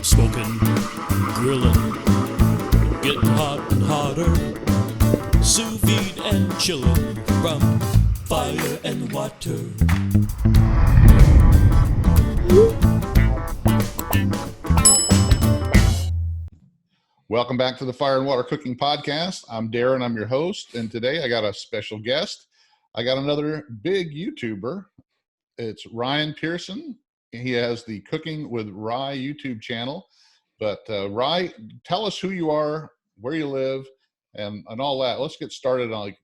Smoking, grilling, getting hot and hotter, sous vide and chilling from fire and water. Welcome back to the Fire and Water Cooking Podcast. I'm Darren, I'm your host, and today I got a special guest. I got another big YouTuber. It's Ryan Pearson. He has the Cooking with Rye YouTube channel. But Rye, tell us who you are, where you live, and all that. Let's get started on,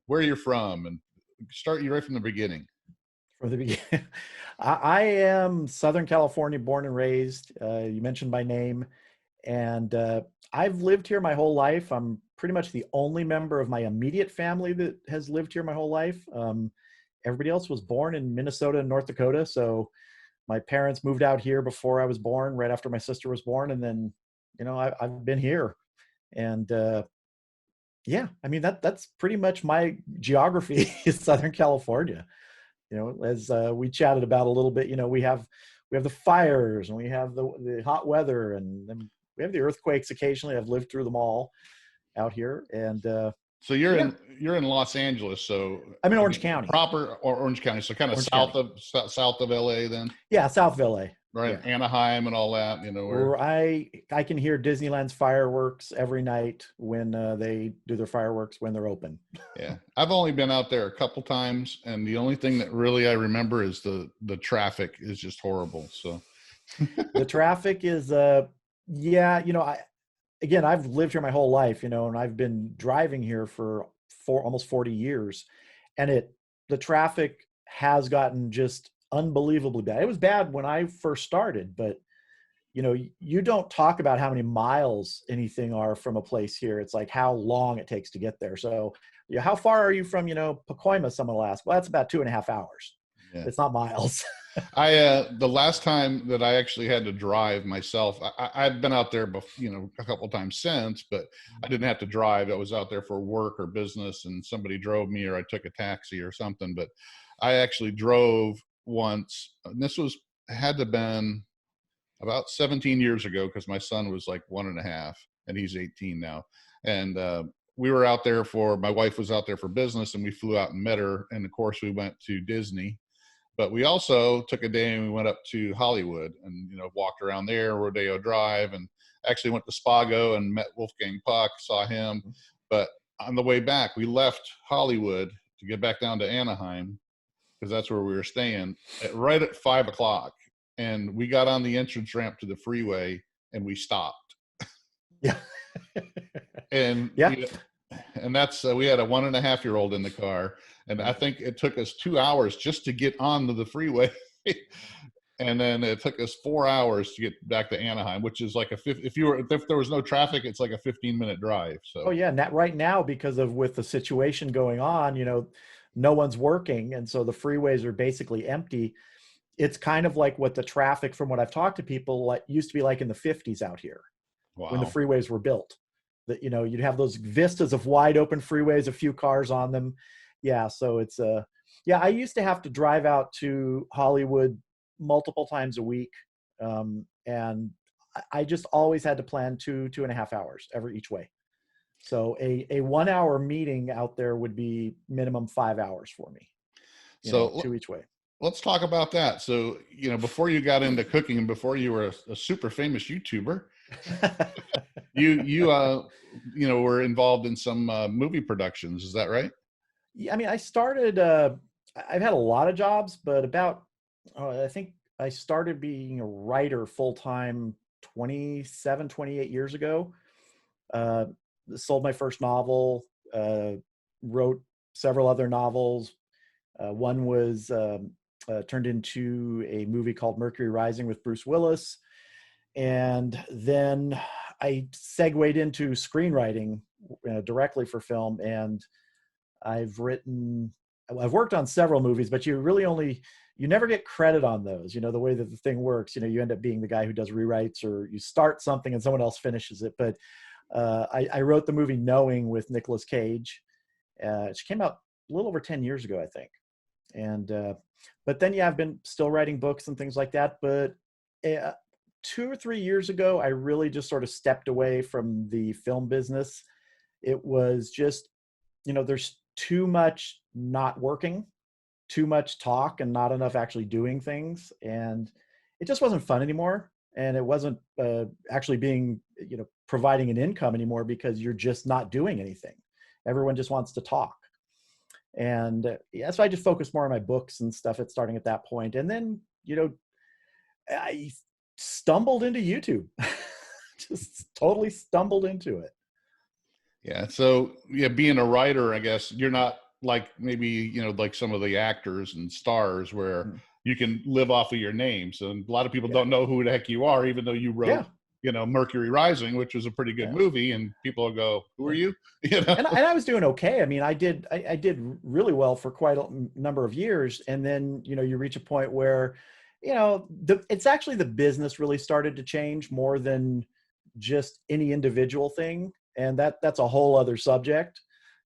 where you're from, and start you right from the beginning. From the beginning, I am Southern California born and raised. You mentioned my name, and I've lived here my whole life. I'm pretty much the only member of my immediate family that has lived here my whole life. Everybody else was born in Minnesota and North Dakota. So my parents moved out here before I was born, right after my sister was born. And then, I've been here. And yeah, I mean, that's pretty much my geography is Southern California. As we chatted about a little bit, we have the fires and we have the hot weather and then we have the earthquakes occasionally. I've lived through them all out here. And so you're in Los Angeles. So I'm in Orange County, proper or Orange County. So kind of south of LA then. Yeah, south of LA. Right, yeah. Anaheim and all that. Where I can hear Disneyland's fireworks every night when they do their fireworks when they're open. Yeah, I've only been out there a couple times, and the only thing that really I remember is the traffic is just horrible. So the traffic is I've lived here my whole life, and I've been driving here for almost 40 years, and the traffic has gotten just unbelievably bad. It was bad when I first started, but you don't talk about how many miles anything are from a place here. It's like how long it takes to get there. So how far are you from, Pacoima? Someone will ask. Well, that's about 2.5 hours. Yeah. It's not miles. The last time that I actually had to drive myself, I've been out there before, a couple of times since, but I didn't have to drive. I was out there for work or business and somebody drove me or I took a taxi or something, but I actually drove once, and this had to have been about 17 years ago because my son was like 1.5 and he's 18 now. And we were out there my wife was out there for business and we flew out and met her. And of course we went to Disney, but we also took a day and we went up to Hollywood and, walked around there, Rodeo Drive, and actually went to Spago and met Wolfgang Puck, saw him. But on the way back, we left Hollywood to get back down to Anaheim, because that's where we were staying, right at 5 o'clock. And we got on the entrance ramp to the freeway and we stopped. Yeah. And yeah. And that's, we had a 1.5-year-old in the car. And I think it took us 2 hours just to get onto the freeway. And then it took us 4 hours to get back to Anaheim, which is like if there was no traffic, it's like a 15-minute drive. So. Oh yeah. And that right now, because with the situation going on, no one's working. And so the freeways are basically empty. It's kind of like what the traffic, from what I've talked to people, used to be like in the 50s out here. Wow. When the freeways were built. That, you'd have those vistas of wide open freeways, a few cars on them. Yeah. So it's I used to have to drive out to Hollywood multiple times a week. And I just always had to plan 2.5 hours each way. So a 1 hour meeting out there would be minimum 5 hours for me. Two each way. Let's talk about that. So, before you got into cooking and before you were a super famous YouTuber, you were involved in some movie productions. Is that right? Yeah. I mean, I started, I've had a lot of jobs, but I think I started being a writer full-time 28 years ago. Sold my first novel, wrote several other novels. One was turned into a movie called Mercury Rising with Bruce Willis. And then I segued into screenwriting directly for film. And I've worked on several movies, but you never get credit on those. The way that the thing works, you end up being the guy who does rewrites, or you start something and someone else finishes it. But I wrote the movie Knowing with Nicolas Cage. It came out a little over 10 years ago, I think. And but then, I've been still writing books and things like that. But 2 or 3 years ago, I really just sort of stepped away from the film business. It was just, there's too much not working, too much talk and not enough actually doing things. And it just wasn't fun anymore. And it wasn't actually being, providing an income anymore because you're just not doing anything. Everyone just wants to talk. And yeah, so I just focused more on my books and stuff at starting at that point. And then, I stumbled into YouTube, just totally stumbled into it. Yeah. So yeah, being a writer, I guess you're not like maybe, like some of the actors and stars where Mm. you can live off of your name. So a lot of people don't know who the heck you are, even though you wrote, Yeah. Mercury Rising, which was a pretty good Yeah. movie, and people will go, "Who are you?" And I was doing okay. I mean, I did really well for quite a number of years. And then, you reach a point where, it's actually the business really started to change more than just any individual thing. And that's a whole other subject,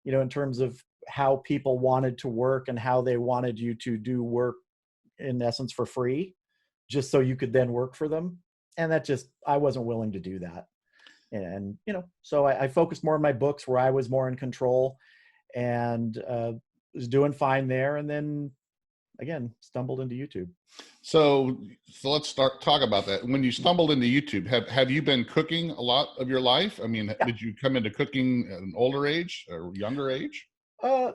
in terms of how people wanted to work and how they wanted you to do work in essence for free, just so you could then work for them. And I wasn't willing to do that. And, so I focused more on my books where I was more in control, and was doing fine there. And then again, stumbled into YouTube. So let's talk about that. When you stumbled into YouTube, have you been cooking a lot of your life? I mean, Yeah. did you come into cooking at an older age or younger age? Uh,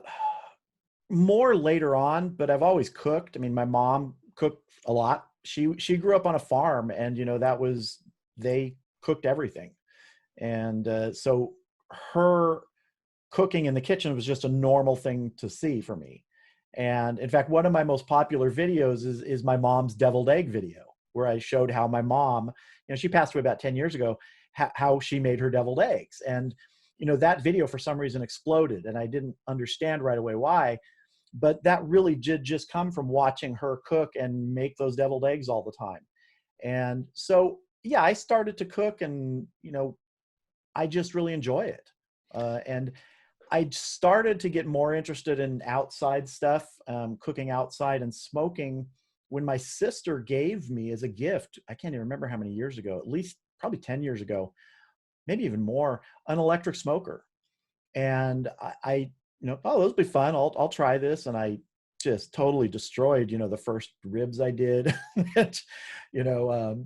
More later on, but I've always cooked. I mean, my mom cooked a lot. She grew up on a farm, and they cooked everything. And so her cooking in the kitchen was just a normal thing to see for me. And in fact, one of my most popular videos is my mom's deviled egg video, where I showed how my mom, she passed away about 10 years ago, how she made her deviled eggs. And, that video for some reason exploded, and I didn't understand right away why, but that really did just come from watching her cook and make those deviled eggs all the time. And so, yeah, I started to cook, and, I just really enjoy it. And I started to get more interested in outside stuff, cooking outside and smoking, when my sister gave me as a gift, I can't even remember how many years ago, at least probably 10 years ago, maybe even more, an electric smoker. And oh, this will be fun. I'll try this. And I just totally destroyed, the first ribs I did,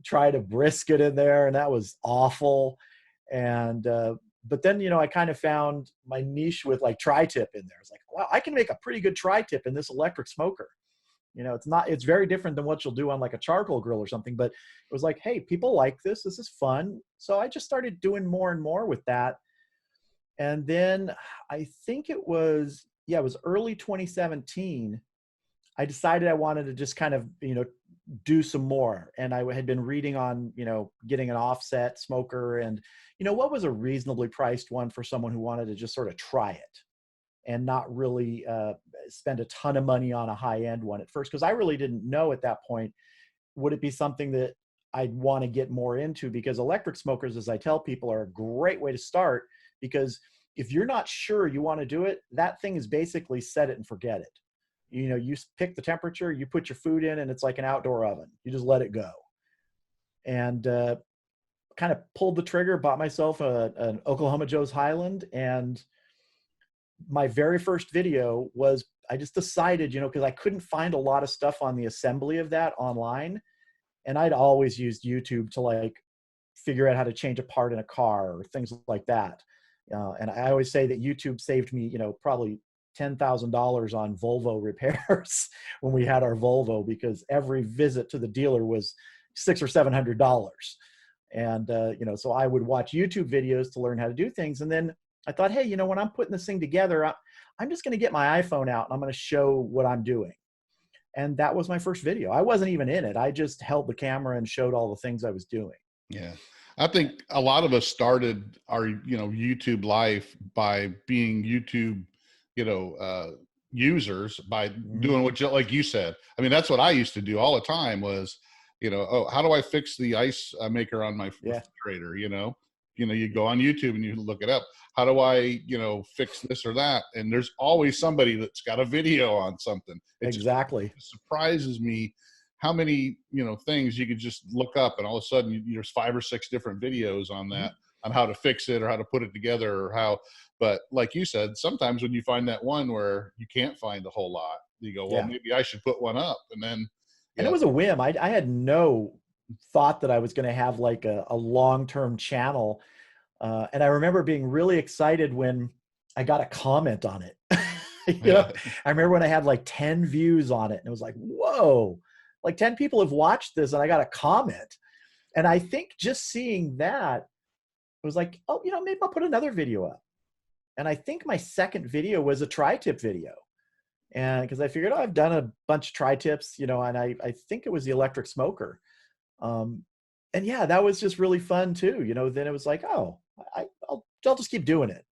tried a brisket in there, and that was awful. And, but then, I kind of found my niche with like tri-tip in there. It's like, wow, I can make a pretty good tri-tip in this electric smoker. It's very different than what you'll do on like a charcoal grill or something, but it was like, hey, people like this. This is fun. So I just started doing more and more with that. And then I think it was early 2017. I decided I wanted to just kind of, do some more. And I had been reading on, getting an offset smoker and, what was a reasonably priced one for someone who wanted to just sort of try it and not really spend a ton of money on a high end one at first. Cause I really didn't know at that point, would it be something that I'd want to get more into? Because electric smokers, as I tell people, are a great way to start, because if you're not sure you want to do it, that thing is basically set it and forget it. You pick the temperature, you put your food in, and it's like an outdoor oven. You just let it go. And kind of pulled the trigger, bought myself an Oklahoma Joe's Highland. And my very first video was, I just decided, because I couldn't find a lot of stuff on the assembly of that online. And I'd always used YouTube to like figure out how to change a part in a car or things like that. And I always say that YouTube saved me, probably $10,000 on Volvo repairs when we had our Volvo, because every visit to the dealer was $600 or $700. And, so I would watch YouTube videos to learn how to do things. And then I thought, hey, when I'm putting this thing together, I'm just going to get my iPhone out and I'm going to show what I'm doing. And that was my first video. I wasn't even in it. I just held the camera and showed all the things I was doing. Yeah. I think a lot of us started our, YouTube life by being YouTube, users, by doing what, like you said. I mean, that's what I used to do all the time was, oh, how do I fix the ice maker on my refrigerator? You go on YouTube and you look it up. How do I, fix this or that? And there's always somebody that's got a video on something. It exactly just surprises me how many, things you could just look up, and all of a sudden there's 5 or 6 different videos on Mhm. that, on how to fix it or how to put it together or how. But like you said, sometimes when you find that one where you can't find a whole lot, you go, well, Yeah. maybe I should put one up. And then, And it yeah, was a whim. I had no thought that I was going to have like a long-term channel. And I remember being really excited when I got a comment on it. yeah, I remember when I had like 10 views on it, and it was like, whoa, like 10 people have watched this and I got a comment. And I think just seeing that, it was like, oh, maybe I'll put another video up. And I think my second video was a tri-tip video. And because I figured, oh, I've done a bunch of tri-tips, and I think it was the electric smoker. Um, and yeah, that was just really fun too. Then it was like, oh, I'll just keep doing it.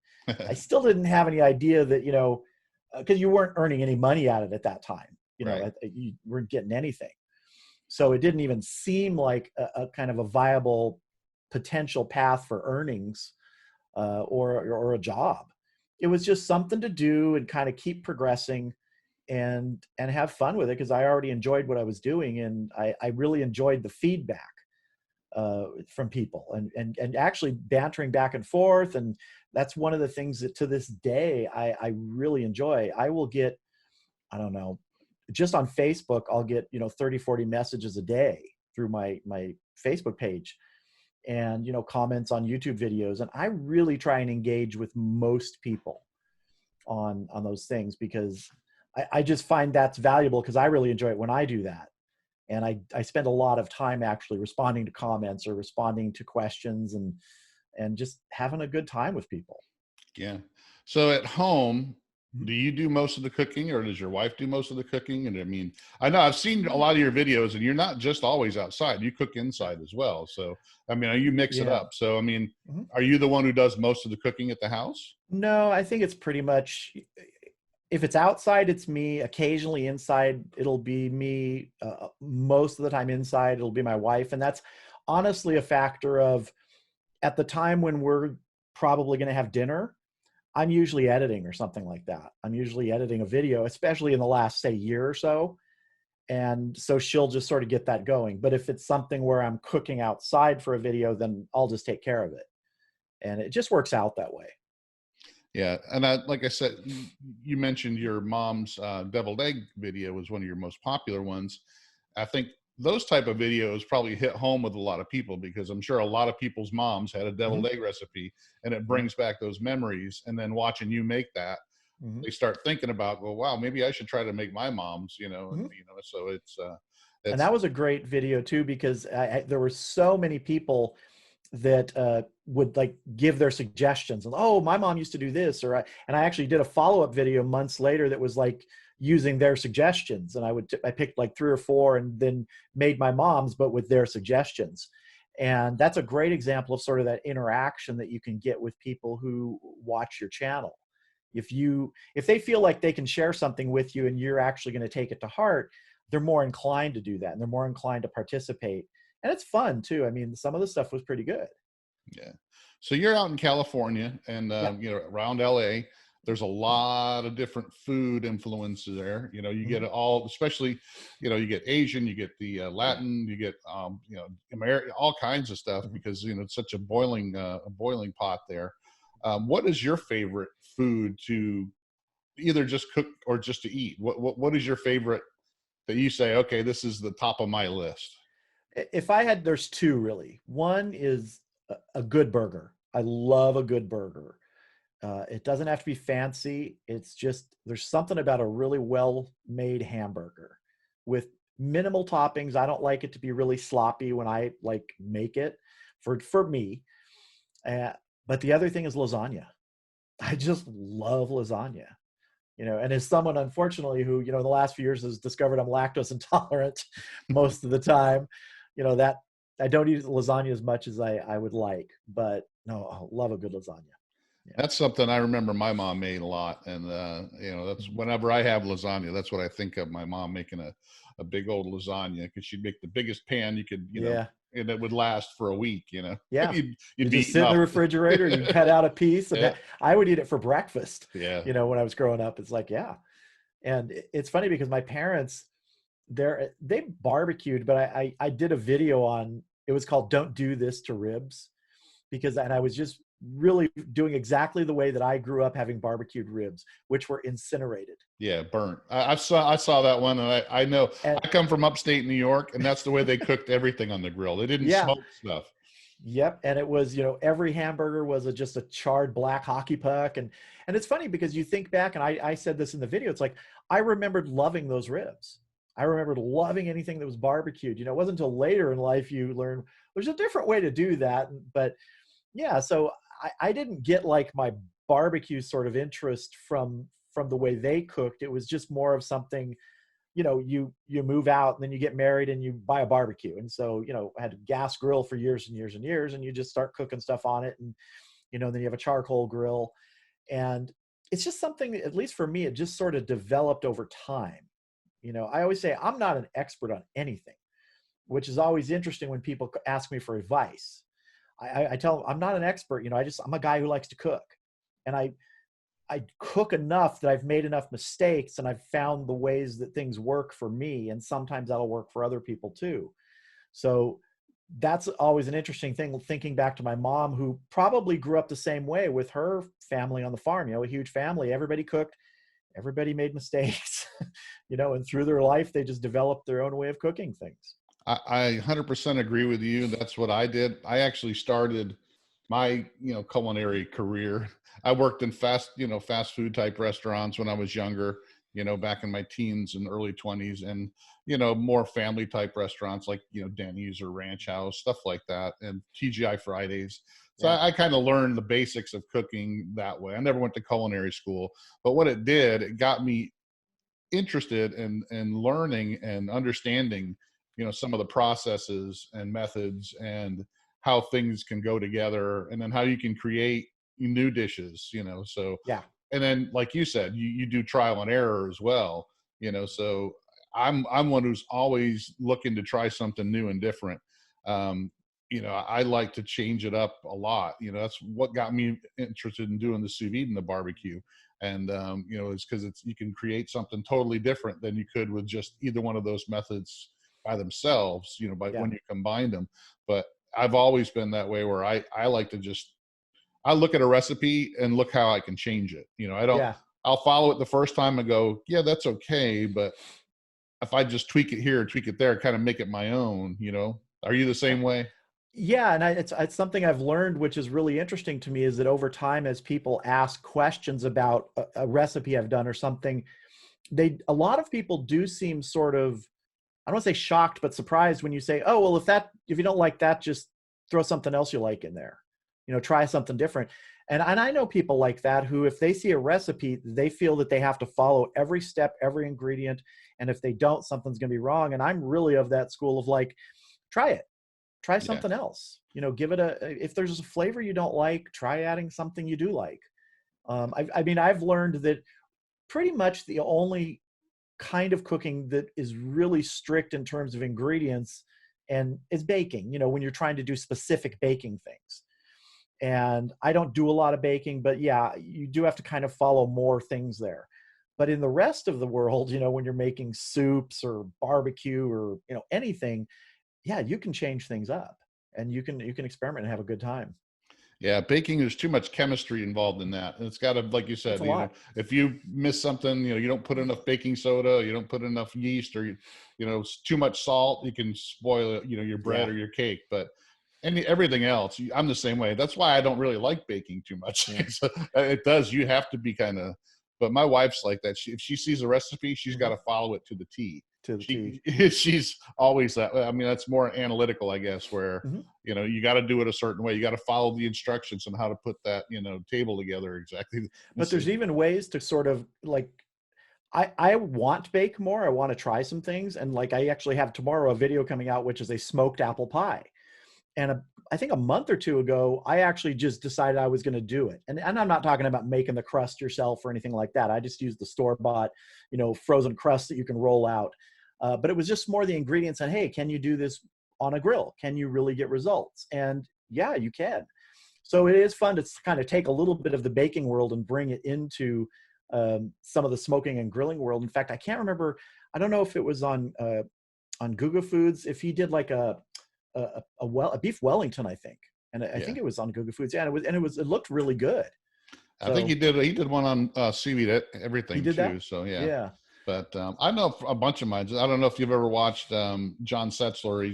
I still didn't have any idea that, because you weren't earning any money at it at that time. right, You weren't getting anything. So it didn't even seem like a kind of a viable potential path for earnings, or a job. It was just something to do and kind of keep progressing and have fun with it, because I already enjoyed what I was doing, and I really enjoyed the feedback from people, and actually bantering back and forth. And that's one of the things that to this day I really enjoy. I will get, I don't know, just on Facebook, I'll get 30, 40 messages a day through my Facebook page, and comments on YouTube videos. And I really try and engage with most people on those things, because I just find that's valuable, because I really enjoy it when I do that. And I spend a lot of time actually responding to comments or responding to questions, and just having a good time with people. yeah. So at home, Mhm. do you do most of the cooking, or does your wife do most of the cooking? And I mean, I know I've seen a lot of your videos, and you're not just always outside; you cook inside as well. So I mean, you mix it Yeah. up. So I mean, Mhm. are you the one who does most of the cooking at the house? No, I think it's pretty much, if it's outside, it's me. Occasionally inside, it'll be me. Most of the time inside, it'll be my wife. And that's honestly a factor of, at the time when we're probably going to have dinner, I'm usually editing or something like that. I'm usually editing a video, especially in the last, say, year or so. And so she'll just sort of get that going. But if it's something where I'm cooking outside for a video, then I'll just take care of it. And it just works out that way. Yeah, and like I said, you mentioned your mom's deviled egg video was one of your most popular ones. I think those type of videos probably hit home with a lot of people, because I'm sure a lot of people's moms had a deviled Mhm. egg recipe, and it Yeah. brings back those memories. And then watching you make that, Mhm. they start thinking about, well, wow, maybe I should try to make my mom's, and Mhm. so And it's that was a great video too, because there were so many people that would like give their suggestions, and, oh, my mom used to do this, and I actually did a follow-up video months later that was like using their suggestions. And I picked like 3 or 4 and then made my mom's, but with their suggestions. And that's a great example of sort of that interaction that you can get with people who watch your channel. If they feel like they can share something with you and you're actually going to take it to heart, they're more inclined to do that, and they're more inclined to participate. And it's fun too. I mean, some of the stuff was pretty good. Yeah. So you're out in California, and Yeah. around LA. There's a lot of different food influences there. You get Mhm. it all, especially, you get Asian, you get the Yeah. Latin, you get American, all kinds of stuff, Mhm. because it's such a boiling pot there. What is your favorite food to either just cook or just to eat? What is your favorite that you say, okay, this is the top of my list? If I had, there's two really. One is a good burger. I love a good burger. It doesn't have to be fancy. It's just, there's something about a really well made hamburger with minimal toppings. I don't like it to be really sloppy when I like make it for me. Uh, but the other thing is lasagna. I just love lasagna. And as someone, unfortunately, who, in the last few years has discovered I'm lactose intolerant most of the time, that I don't eat lasagna as much as I would like. But no, I love a good lasagna. Yeah. That's something I remember my mom made a lot. And, that's Mhm. whenever I have lasagna, that's what I think of, my mom making a big old lasagna, because she'd make the biggest pan you could, Yeah. and it would last for a week, Yeah. you'd It be just eating sit in the off. refrigerator. You can cut out a piece, and Yeah. that I would eat it for breakfast. Yeah. When I was growing up, it's like, yeah. And it's funny because my parents, they barbecued, but I did a video on, it was called "Don't Do This to Ribs," because, and I was just really doing exactly the way that I grew up having barbecued ribs, which were incinerated. Yeah, burnt. I saw that one, and I know And I come from upstate New York, and that's the way they cooked everything on the grill. They didn't yeah, smoke stuff. yep. And it was, every hamburger was just a charred black hockey puck. And it's funny because you think back, and I said this in the video, it's like, I remembered loving those ribs. I remembered loving anything that was barbecued. It wasn't until later in life you learn there's a different way to do that. But yeah, so I didn't get like my barbecue sort of interest from the way they cooked. It was just more of something, you move out and then you get married and you buy a barbecue. And so, I had a gas grill for years and years and years, and you just start cooking stuff on it. And, then you have a charcoal grill. And it's just something, at least for me, it just sort of developed over time. I always say I'm not an expert on anything, which is always interesting when people ask me for advice. I tell them I'm not an expert. I'm a guy who likes to cook, and I cook enough that I've made enough mistakes, and I've found the ways that things work for me. And sometimes that'll work for other people too. So that's always an interesting thing, thinking back to my mom, who probably grew up the same way with her family on the farm, a huge family. Everybody cooked, everybody made mistakes, and through their life, they just developed their own way of cooking things. I 100% agree with you. That's what I did. I actually started my, culinary career. I worked in fast food type restaurants when I was younger, back in my teens and early 20s, and, more family type restaurants like, Denny's or Ranch House, stuff like that, and TGI Fridays. So Yeah. I kind of learned the basics of cooking that way. I never went to culinary school, but what it did, it got me interested in learning and understanding, some of the processes and methods and how things can go together, and then how you can create new dishes, so. Yeah. And then, like you said, you do trial and error as well, so I'm one who's always looking to try something new and different. I like to change it up a lot. That's what got me interested in doing the sous vide and the barbecue. And it's because you can create something totally different than you could with just either one of those methods by themselves, by Yeah. when you combine them. But I've always been that way, where I like to I look at a recipe and look how I can change it. Yeah. I'll follow it the first time and go, yeah, that's okay. But if I just tweak it here, tweak it there, kind of make it my own, are you the same way? Yeah, and it's something I've learned, which is really interesting to me, is that over time, as people ask questions about a recipe I've done or something, a lot of people do seem sort of, I don't want to say shocked, but surprised when you say, "Oh, well, if you don't like that, just throw something else you like in there. Try something different." And I know people like that who, if they see a recipe, they feel that they have to follow every step, every ingredient, and if they don't, something's going to be wrong. And I'm really of that school of like, try it. Try Yeah. something else. Give it if there's a flavor you don't like, try adding something you do like. I've learned that pretty much the only kind of cooking that is really strict in terms of ingredients and is baking, when you're trying to do specific baking things. And I don't do a lot of baking, but yeah, you do have to kind of follow more things there. But in the rest of the world, when you're making soups or barbecue or, anything, yeah, you can change things up, and you can experiment and have a good time. Yeah, baking, there's too much chemistry involved in that. And it's got to, like you It's said, a lot. if you miss something, you don't put enough baking soda, you don't put enough yeast, or, too much salt, you can spoil, your bread Yeah. or your cake. But everything else, I'm the same way. That's why I don't really like baking too much. Yeah. It does. You have to be kind of, but my wife's like that. If she sees a recipe, she's got to follow it to the T. To the T. She's always that. I mean, that's more analytical, I guess, where, Mm-hmm. you got to do it a certain way. You got to follow the instructions on how to put that, table together exactly. But there's even ways to sort of like, I want to bake more. I want to try some things. And like, I actually have tomorrow a video coming out, which is a smoked apple pie. And I think a month or two ago, I actually just decided I was going to do it. And I'm not talking about making the crust yourself or anything like that. I just used the store-bought, frozen crust that you can roll out. But it was just more the ingredients and, hey, can you do this on a grill? Can you really get results? And yeah, you can. So it is fun to kind of take a little bit of the baking world and bring it into some of the smoking and grilling world. In fact, I can't remember. I don't know if it was on Google Foods, if he did like a beef Wellington, I think. And I think it was on Google Foods. Yeah, it looked really good. I think he did one on seaweed everything He did too. that? So yeah. Yeah. But I know a bunch of mine. I don't know if you've ever watched John Setzler. He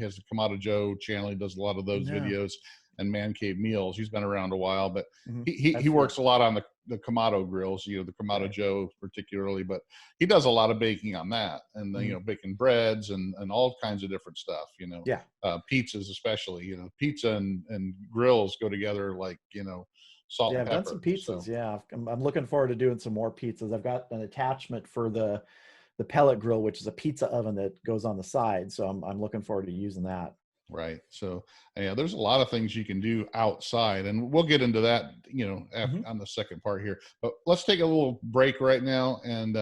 has a Kamado Joe channel. He does a lot of those No. videos and Man Cave Meals. He's been around a while, but Mhm. he works a lot on the Kamado grills, you know, the Kamado Joe particularly, but he does a lot of baking on that, and you know, baking breads and all kinds of different stuff, you know. Yeah. Pizzas especially, you know, pizza and grills go together like, you know, salt and I've pepper. done some pizzas. So. Yeah, I'm looking forward to doing some more pizzas. I've got an attachment for the pellet grill, which is a pizza oven that goes on the side. So I'm looking forward to using that. Right. So yeah, there's a lot of things you can do outside, and we'll get into that, you know, on the second part here. But let's take a little break right now, and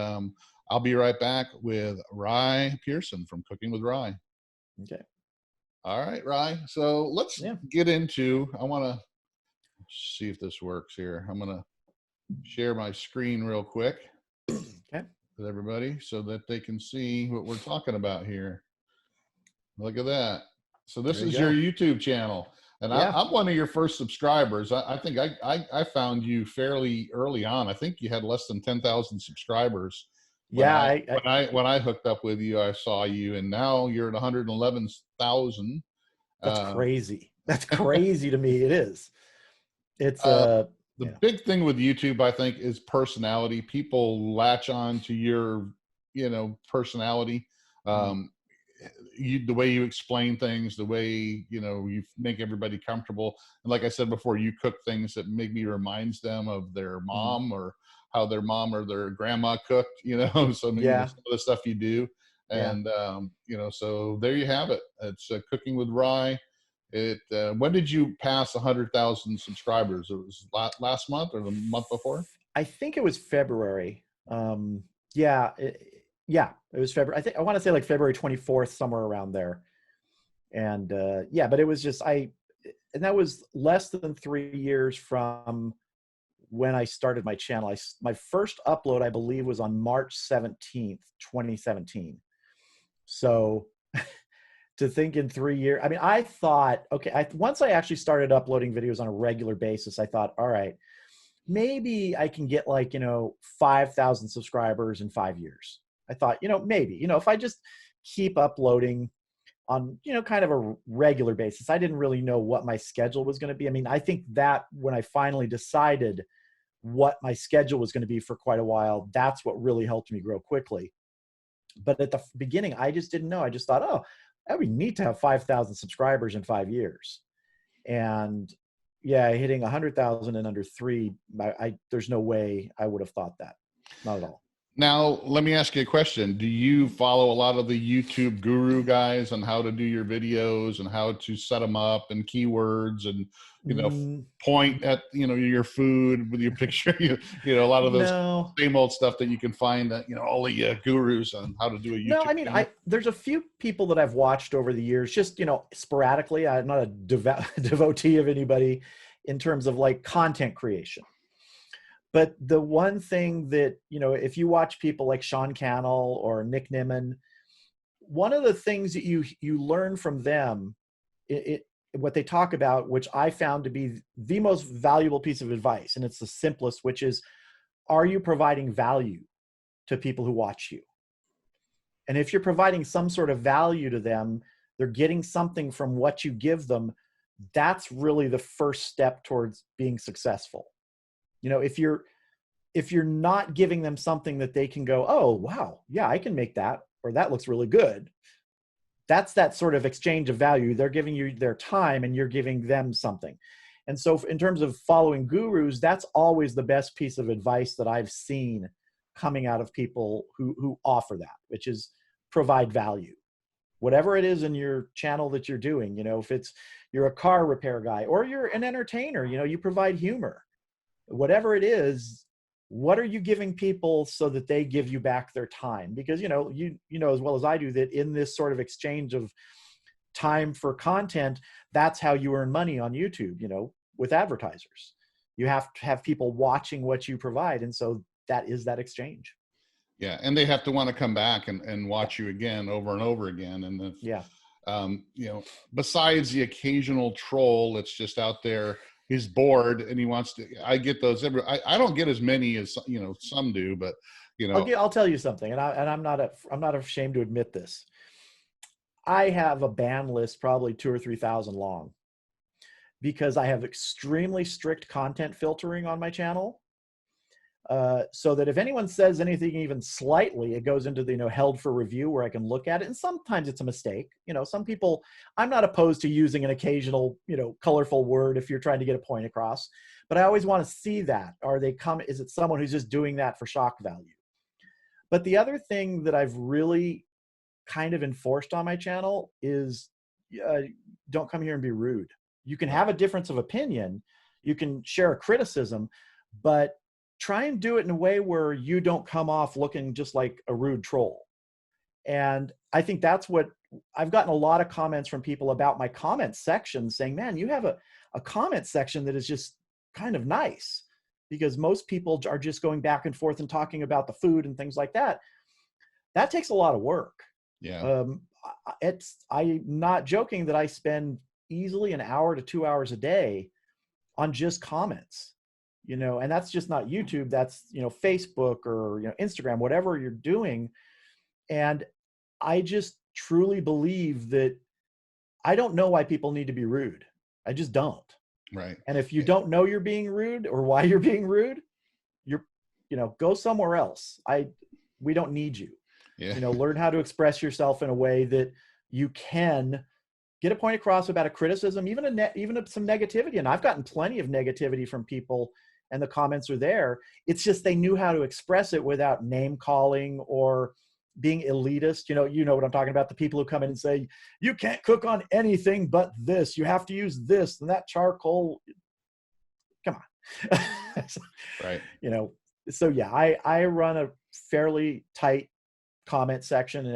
I'll be right back with Rye Pearson from Cooking with Rye. Okay. All right, Rye. So let's get into. I want to see if this works here. I'm going to share my screen real quick. Okay. With everybody, so that they can see what we're talking about here. Look at that. So this is your YouTube channel, and I'm one of your first subscribers. I think I found you fairly early on. I think you had less than 10,000 subscribers. When I hooked up with you, I saw you, and now you're at 111,000. That's crazy. That's crazy to me. It is. It's the big thing with YouTube, I think, is personality. People latch on to your, you know, personality. The way you explain things, the way, you know, you make everybody comfortable. And like I said before, you cook things that maybe reminds them of their mom or how their mom or their grandma cooked, you know, some of the stuff you do. And, you know, so there you have it. It's Cooking with Rye. When did you pass 100,000 subscribers? It was last month or the month before? I think it was February. It was February. I want to say like February 24th, somewhere around there. And but it was just and that was less than 3 years from when I started my channel. My first upload, I believe, was on March 17th, 2017. So to think in 3 years, I mean, I thought, okay, once I actually started uploading videos on a regular basis, I thought, all right, maybe I can get like, 5,000 subscribers in 5 years. I thought, maybe, if I just keep uploading on, kind of a regular basis. I didn't really know what my schedule was going to be. I mean, I think that when I finally decided what my schedule was going to be for quite a while, that's what really helped me grow quickly. But at the beginning, I just didn't know. I just thought, oh, that would be neat to have 5,000 subscribers in 5 years. And hitting 100,000 in under 3, there's no way I would have thought that. Not at all. Now, let me ask you a question. Do you follow a lot of the YouTube guru guys on how to do your videos and how to set them up and keywords and, point at, your food with your picture, a lot of those same old stuff that you can find that, all the gurus on how to do a YouTube No, I mean, channel? there's a few people that I've watched over the years, just, sporadically. I'm not a devotee of anybody in terms of like content creation. But the one thing that, if you watch people like Sean Cannell or Nick Nimmin, one of the things that you learn from them, what they talk about, which I found to be the most valuable piece of advice, and it's the simplest, which is, are you providing value to people who watch you? And if you're providing some sort of value to them, they're getting something from what you give them, that's really the first step towards being successful. If you're not giving them something that they can go, oh, wow, yeah, I can make that, or that looks really good. That's that sort of exchange of value. They're giving you their time and you're giving them something. And so in terms of following gurus, that's always the best piece of advice that I've seen coming out of people who offer that, which is provide value. Whatever it is in your channel that you're doing, if you're a car repair guy or you're an entertainer, you provide humor. Whatever it is, what are you giving people so that they give you back their time? Because, you know as well as I do that in this sort of exchange of time for content, that's how you earn money on YouTube, with advertisers. You have to have people watching what you provide. And so that is that exchange. Yeah, and they have to want to come back and watch you again over and over again. And if, Yeah. you know, besides the occasional troll that's just out there, he's bored and he wants to. I get those. I don't get as many as you know some do, but you know, I'll tell you something, and I'm not ashamed to admit this. I have a ban list probably 2,000 or 3,000 long because I have extremely strict content filtering on my channel. So that if anyone says anything even slightly, it goes into the, you know, held for review where I can look at it. And sometimes it's a mistake. You know, some people, I'm not opposed to using an occasional, you know, colorful word if you're trying to get a point across, but I always want to see that. Is it someone who's just doing that for shock value? But the other thing that I've really kind of enforced on my channel is don't come here and be rude. You can have a difference of opinion. You can share a criticism, but try and do it in a way where you don't come off looking just like a rude troll. And I think that's what I've gotten a lot of comments from people about my comment section saying, man, you have a comment section that is just kind of nice, because most people are just going back and forth and talking about the food and things like that. That takes a lot of work. yeah, I'm not joking that I spend easily an hour to 2 hours a day on just comments. You know, and that's just not YouTube, that's, you know, Facebook or, you know, Instagram, whatever you're doing. And I just truly believe that I don't know why people need to be rude. I just don't. right. And if you don't know you're being rude or why you're being rude, you're, you know, go somewhere else. We don't need you. Yeah, You know, learn how to express yourself in a way that you can get a point across about a criticism, even some negativity. And I've gotten plenty of negativity from people, and the comments are there. It's just they knew how to express it without name calling or being elitist. You know what I'm talking about. The people who come in and say, you can't cook on anything but this. You have to use this and that charcoal. Come on. right. You know, so yeah, I run a fairly tight comment section,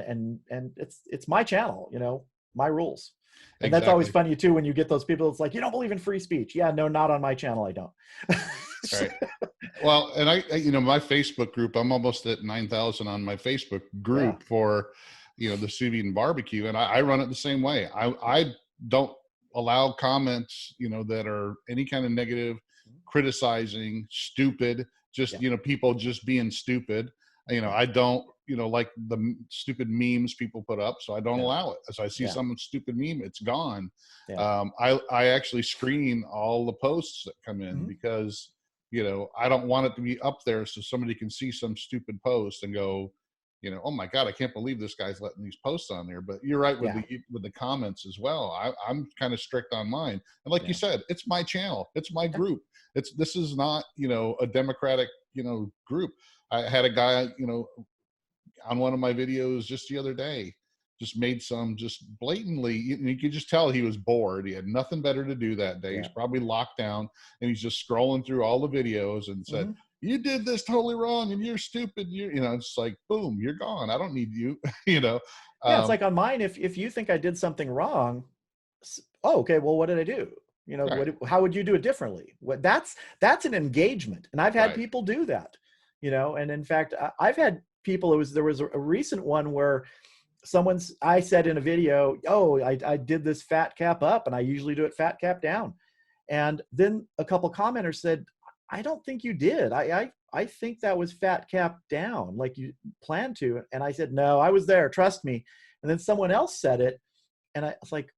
and it's my channel, you know, my rules. And that's always Exactly. funny too when you get those people. It's like, you don't believe in free speech. Yeah, no, not on my channel. I don't. Right. Well, and you know, my Facebook group, I'm almost at 9,000 on my Facebook group Yeah. for, you know, the sous vide and barbecue. And I run it the same way. I don't allow comments, you know, that are any kind of negative, criticizing, stupid, just, Yeah. you know, people just being stupid. You know, I don't, you know, like the stupid memes people put up. So I don't Yeah. allow it. As I see Yeah. some stupid meme, it's gone. Yeah. I actually screen all the posts that come in Mhm. because, you know, I don't want it to be up there so somebody can see some stupid post and go, you know, oh my God, I can't believe this guy's letting these posts on there. But you're right with Yeah. the comments as well. I'm kind of strict on mine. And like you Yeah. said, it's my channel, it's my Yeah. group. This is not, you know, a democratic, you know, group. I had a guy, you know, on one of my videos just the other day, just made some just blatantly, you could just tell he was bored. He had nothing better to do that day. He's Yeah. probably locked down and he's just scrolling through all the videos and said, Mhm. you did this totally wrong and you're stupid. You know, it's like, boom, you're gone. I don't need you, you know? Yeah. It's Um, like on mine. If you think I did something wrong, oh, okay. Well, what did I do? You know, right, how would you do it differently? That's an engagement, and I've had right. people do that. You know, and in fact, I've had people. There was a recent one where I said in a video, oh, I did this fat cap up, and I usually do it fat cap down. And then a couple commenters said, I don't think you did. I think that was fat cap down, like you planned to. And I said, no, I was there. Trust me. And then someone else said it. And I was like,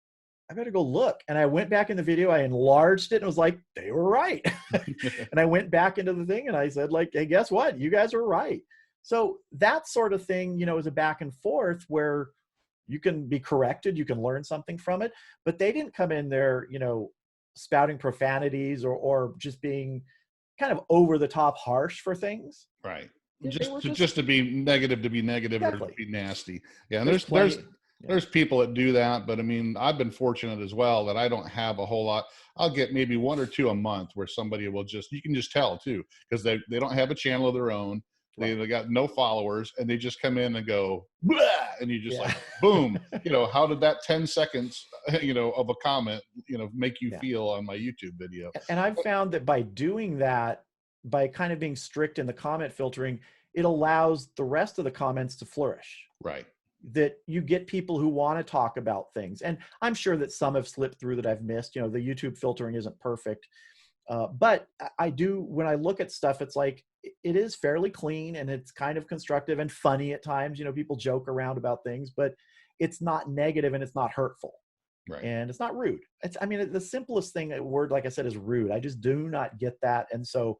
I better go look. And I went back in the video, I enlarged it and was like, they were right. And I went back into the thing and I said, like, hey, guess what? You guys were right. So that sort of thing, you know, is a back and forth where you can be corrected, you can learn something from it, but they didn't come in there, you know, spouting profanities or just being kind of over the top harsh for things. Right. They were Just to be negative, or to exactly. be nasty. Yeah. And There's plenty. Yeah. there's people that do that, but I mean, I've been fortunate as well that I don't have a whole lot. I'll get maybe one or two a month where somebody will you can just tell too, because they don't have a channel of their own. Right. They got no followers and they just come in and go, blah, and you just Yeah. like, boom, you know, how did that 10 seconds, you know, of a comment, you know, make you Yeah. feel on my YouTube video? And I've found that by doing that, by kind of being strict in the comment filtering, it allows the rest of the comments to flourish. Right. That you get people who want to talk about things. And I'm sure that some have slipped through that I've missed. You know, the YouTube filtering isn't perfect. But I do, when I look at stuff, it's like, it is fairly clean and it's kind of constructive and funny at times. You know, people joke around about things, but it's not negative and it's not hurtful. Right. And it's not rude. It's, I mean, the simplest thing, a word, like I said, is rude. I just do not get that. And so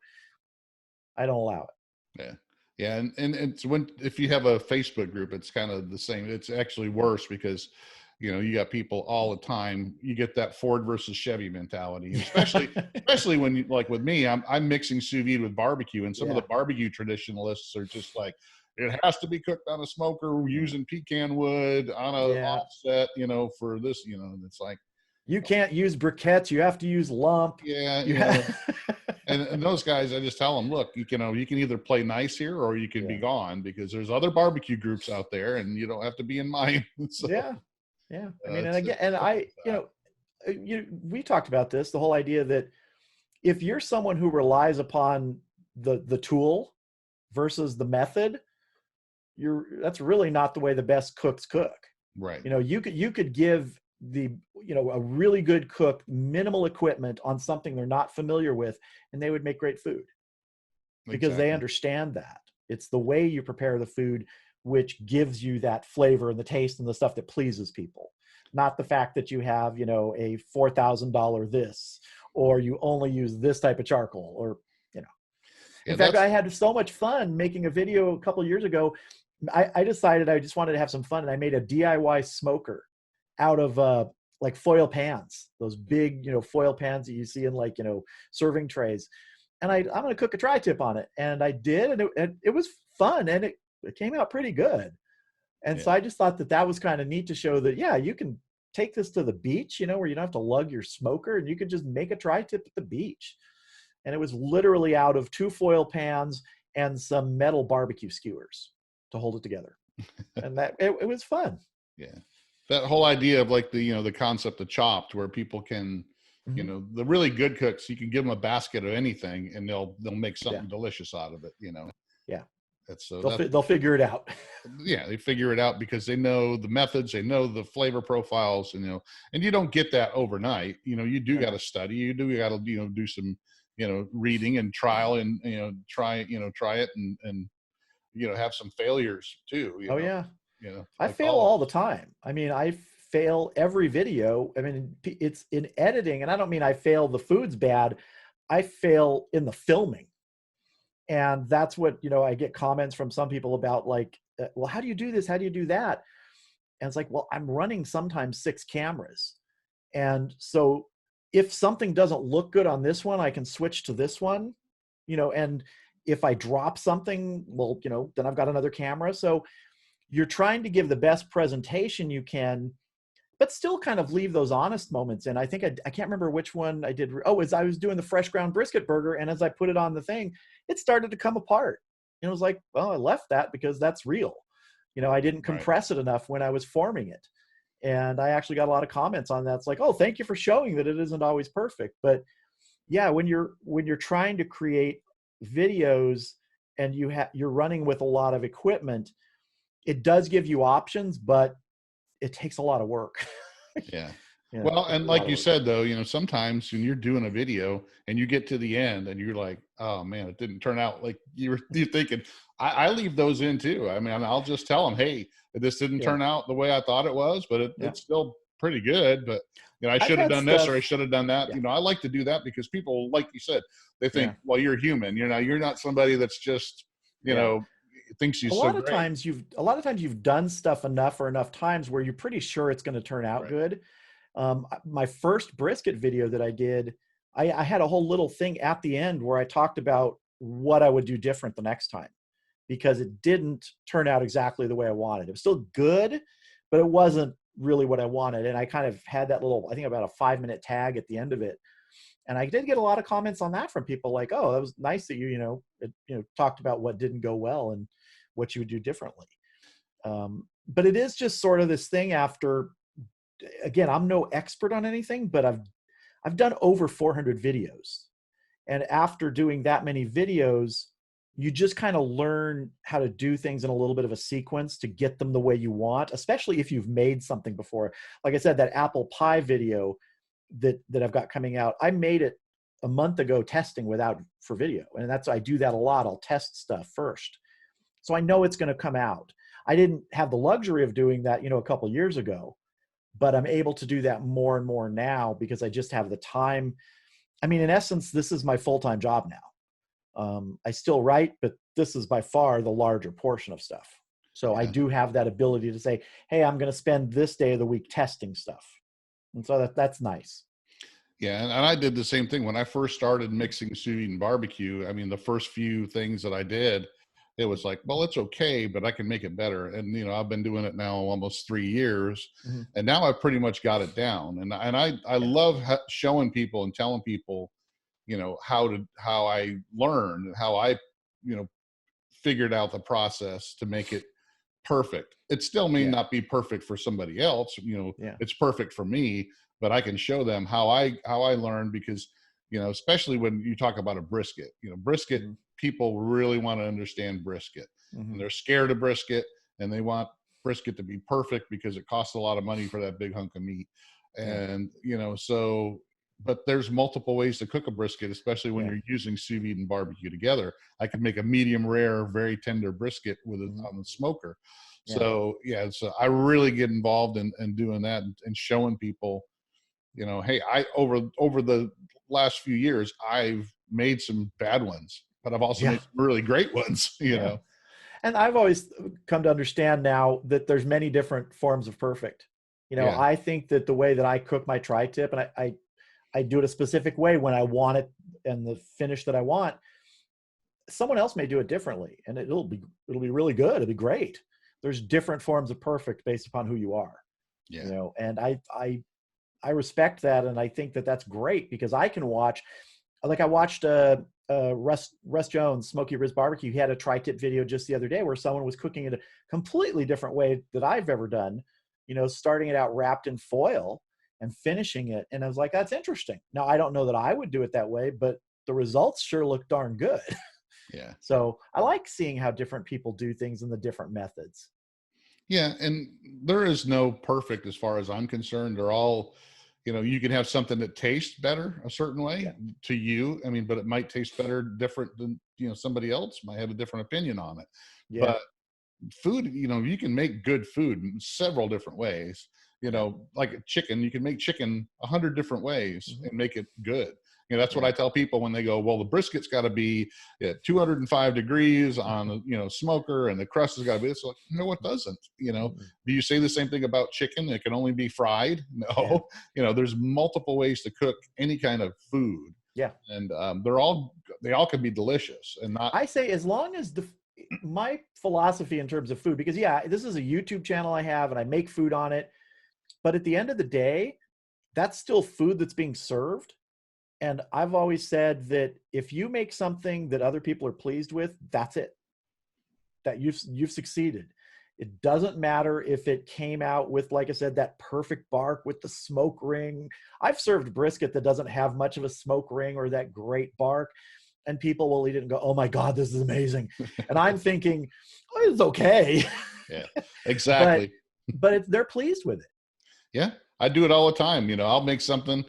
I don't allow it. Yeah. Yeah. And it's if you have a Facebook group, it's kind of the same. It's actually worse because, you know, you got people all the time. You get that Ford versus Chevy mentality, especially when you, like with me, I'm mixing sous vide with barbecue, and some of the barbecue traditionalists are just like, it has to be cooked on a smoker using pecan wood on a offset, you know, for this, you know, and it's like, you can't use briquettes. You have to use lump. Yeah. Yeah. And those guys, I just tell them, look, you can either play nice here or you can be gone, because there's other barbecue groups out there and you don't have to be in mine. So, yeah. I mean, and again, and we talked about this, the whole idea that if you're someone who relies upon the tool versus the method, that's really not the way the best cooks cook. Right. You know, you could give a really good cook minimal equipment on something they're not familiar with, and they would make great food because they understand that it's the way you prepare the food which gives you that flavor and the taste and the stuff that pleases people, not the fact that you have, you know, a $4,000 this, or you only use this type of charcoal, or, you know. In fact, I had so much fun making a video a couple of years ago. I decided I just wanted to have some fun, and I made a DIY smoker out of like foil pans, those big, you know, foil pans that you see in, like, you know, serving trays. And I'm going to cook a tri-tip on it. And I did, and it was fun, and it came out pretty good. And so I just thought that was kind of neat to show that, yeah, you can take this to the beach, you know, where you don't have to lug your smoker, and you could just make a tri-tip at the beach. And it was literally out of 2 foil pans and some metal barbecue skewers to hold it together. And it was fun. Yeah. That whole idea of, like, the concept of Chopped, where people can, you know, the really good cooks, you can give them a basket of anything and they'll make something delicious out of it, you know? Yeah. They'll figure it out. Yeah. They figure it out because they know the methods, they know the flavor profiles, and, you know, and you don't get that overnight. You know, you do got to study, you got to, you know, do some, you know, reading and trial, and, you know, try it and, you know, have some failures too. You know? Yeah. You know, I fail all the time. I mean, I fail every video. I mean, it's in editing, and I don't mean I fail the food's bad. I fail in the filming. And that's what, you know, I get comments from some people about, like, well, how do you do this? How do you do that? And it's like, well, I'm running sometimes 6 cameras. And so if something doesn't look good on this one, I can switch to this one, you know, and if I drop something, well, you know, then I've got another camera. So you're trying to give the best presentation you can, but still kind of leave those honest moments. And I think I can't remember which one I did. Oh, as I was doing the fresh ground brisket burger, and as I put it on the thing, it started to come apart. And it was like, well, I left that because that's real. You know, I didn't compress it enough when I was forming it. And I actually got a lot of comments on that. It's like, oh, thank you for showing that it isn't always perfect. But yeah, when you're trying to create videos and you're running with a lot of equipment, it does give you options, but it takes a lot of work. Yeah. You know, well, and like you said, though, you know, sometimes when you're doing a video and you get to the end and you're like, oh man, it didn't turn out like you're thinking. I leave those in too. I mean, I'll just tell them, hey, this didn't turn out the way I thought it was, but it's still pretty good. But, you know, I should have done this, or I should have done that. You know, I like to do that because people, like you said, they think, well, you're human. You know, you're not somebody that's just, you know, thinks he's a lot of times you've done stuff enough times where you're pretty sure it's going to turn out good. My first brisket video that I did, I had a whole little thing at the end where I talked about what I would do different the next time, because it didn't turn out exactly the way I wanted. It was still good, but it wasn't really what I wanted. And I kind of had that little, I think about a 5-minute tag at the end of it. And I did get a lot of comments on that from people like, oh, that was nice that you talked about what didn't go well and what you would do differently. But it is just sort of this thing after, again, I'm no expert on anything, but I've done over 400 videos. And after doing that many videos, you just kind of learn how to do things in a little bit of a sequence to get them the way you want, especially if you've made something before. Like I said, that apple pie video that I've got coming out, I made it a month ago testing without for video. And I do that a lot. I'll test stuff first. So I know it's going to come out. I didn't have the luxury of doing that, a couple years ago, but I'm able to do that more and more now because I just have the time. I mean, in essence, this is my full-time job now. I still write, but this is by far the larger portion of stuff. So I do have that ability to say, hey, I'm going to spend this day of the week testing stuff. And so that's nice. Yeah. And I did the same thing when I first started mixing sous vide and barbecue. I mean, the first few things that I did, it was like, well, it's okay, but I can make it better. And, I've been doing it now almost 3 years, and now I've pretty much got it down. And I love showing people and telling people, how I learned, how I, figured out the process to make it perfect. It still may not be perfect for somebody else. It's perfect for me, but I can show them how I learned, because, especially when you talk about a brisket, brisket, people really want to understand brisket, and they're scared of brisket, and they want brisket to be perfect because it costs a lot of money for that big hunk of meat. And, but there's multiple ways to cook a brisket, especially when you're using sous vide and barbecue together. I could make a medium rare, very tender brisket with it on the smoker. So I really get involved in doing that and showing people, hey, over the last few years, I've made some bad ones, but I've also made some really great ones, know. And I've always come to understand now that there's many different forms of perfect. I think that the way that I cook my tri-tip, and I do it a specific way when I want it and the finish that I want, someone else may do it differently, and it'll be really good. It'll be great. There's different forms of perfect based upon who you are. And I respect that, and I think that that's great, because I can watch, like I watched Russ Jones, Smoky Riz Barbecue. He had a tri-tip video just the other day where someone was cooking it a completely different way that I've ever done, starting it out wrapped in foil and finishing it. And I was like, that's interesting. Now, I don't know that I would do it that way, but the results sure look darn good. Yeah. So I like seeing how different people do things and the different methods. Yeah. And there is no perfect as far as I'm concerned. They're all, you can have something that tastes better a certain way to you. I mean, but it might taste better different than, somebody else might have a different opinion on it. Yeah. But food, you can make good food in several different ways. Like chicken, you can make chicken 100 different ways and make it good. That's what I tell people when they go, well, the brisket's got to be at 205 degrees on the, smoker, and the crust has got to be this. Like, no, it doesn't. Do you say the same thing about chicken? It can only be fried? No. There's multiple ways to cook any kind of food. Yeah. And they all can be delicious. And not, I say, as long as my philosophy in terms of food, because this is a YouTube channel I have, and I make food on it. But at the end of the day, that's still food that's being served. And I've always said that if you make something that other people are pleased with, that's it. That you've succeeded. It doesn't matter if it came out with, like I said, that perfect bark with the smoke ring. I've served brisket that doesn't have much of a smoke ring or that great bark, and people will eat it and go, oh my God, this is amazing. And I'm thinking, oh, it's okay. Yeah, exactly. but they're pleased with it. Yeah, I do it all the time. I'll make something,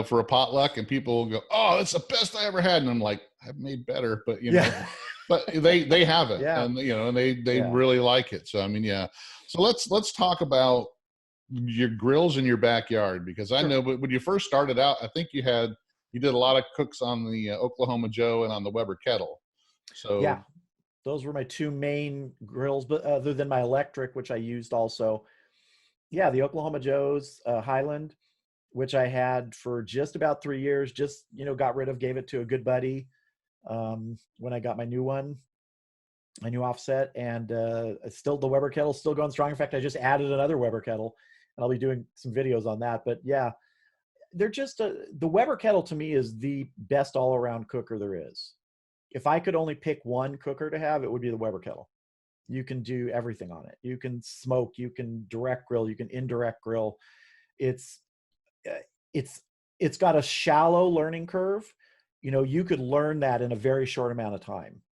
for a potluck, and people will go, oh, it's the best I ever had. And I'm like, I've made better, but but they have it. And, and they really like it. So, I mean, so let's talk about your grills in your backyard, because I know, but when you first started out, I think you did a lot of cooks on the Oklahoma Joe and on the Weber kettle. So those were my two main grills, but other than my electric, which I used also. Yeah, the Oklahoma Joe's Highland, which I had for just about 3 years, just, got rid of, gave it to a good buddy when I got my new one, my new offset. And still, the Weber kettle's still going strong. In fact, I just added another Weber kettle, and I'll be doing some videos on that. But yeah, they're just, the Weber kettle to me is the best all-around cooker there is. If I could only pick one cooker to have, it would be the Weber kettle. You can do everything on it. You can smoke, you can direct grill, you can indirect grill. It's got a shallow learning curve. You could learn that in a very short amount of time.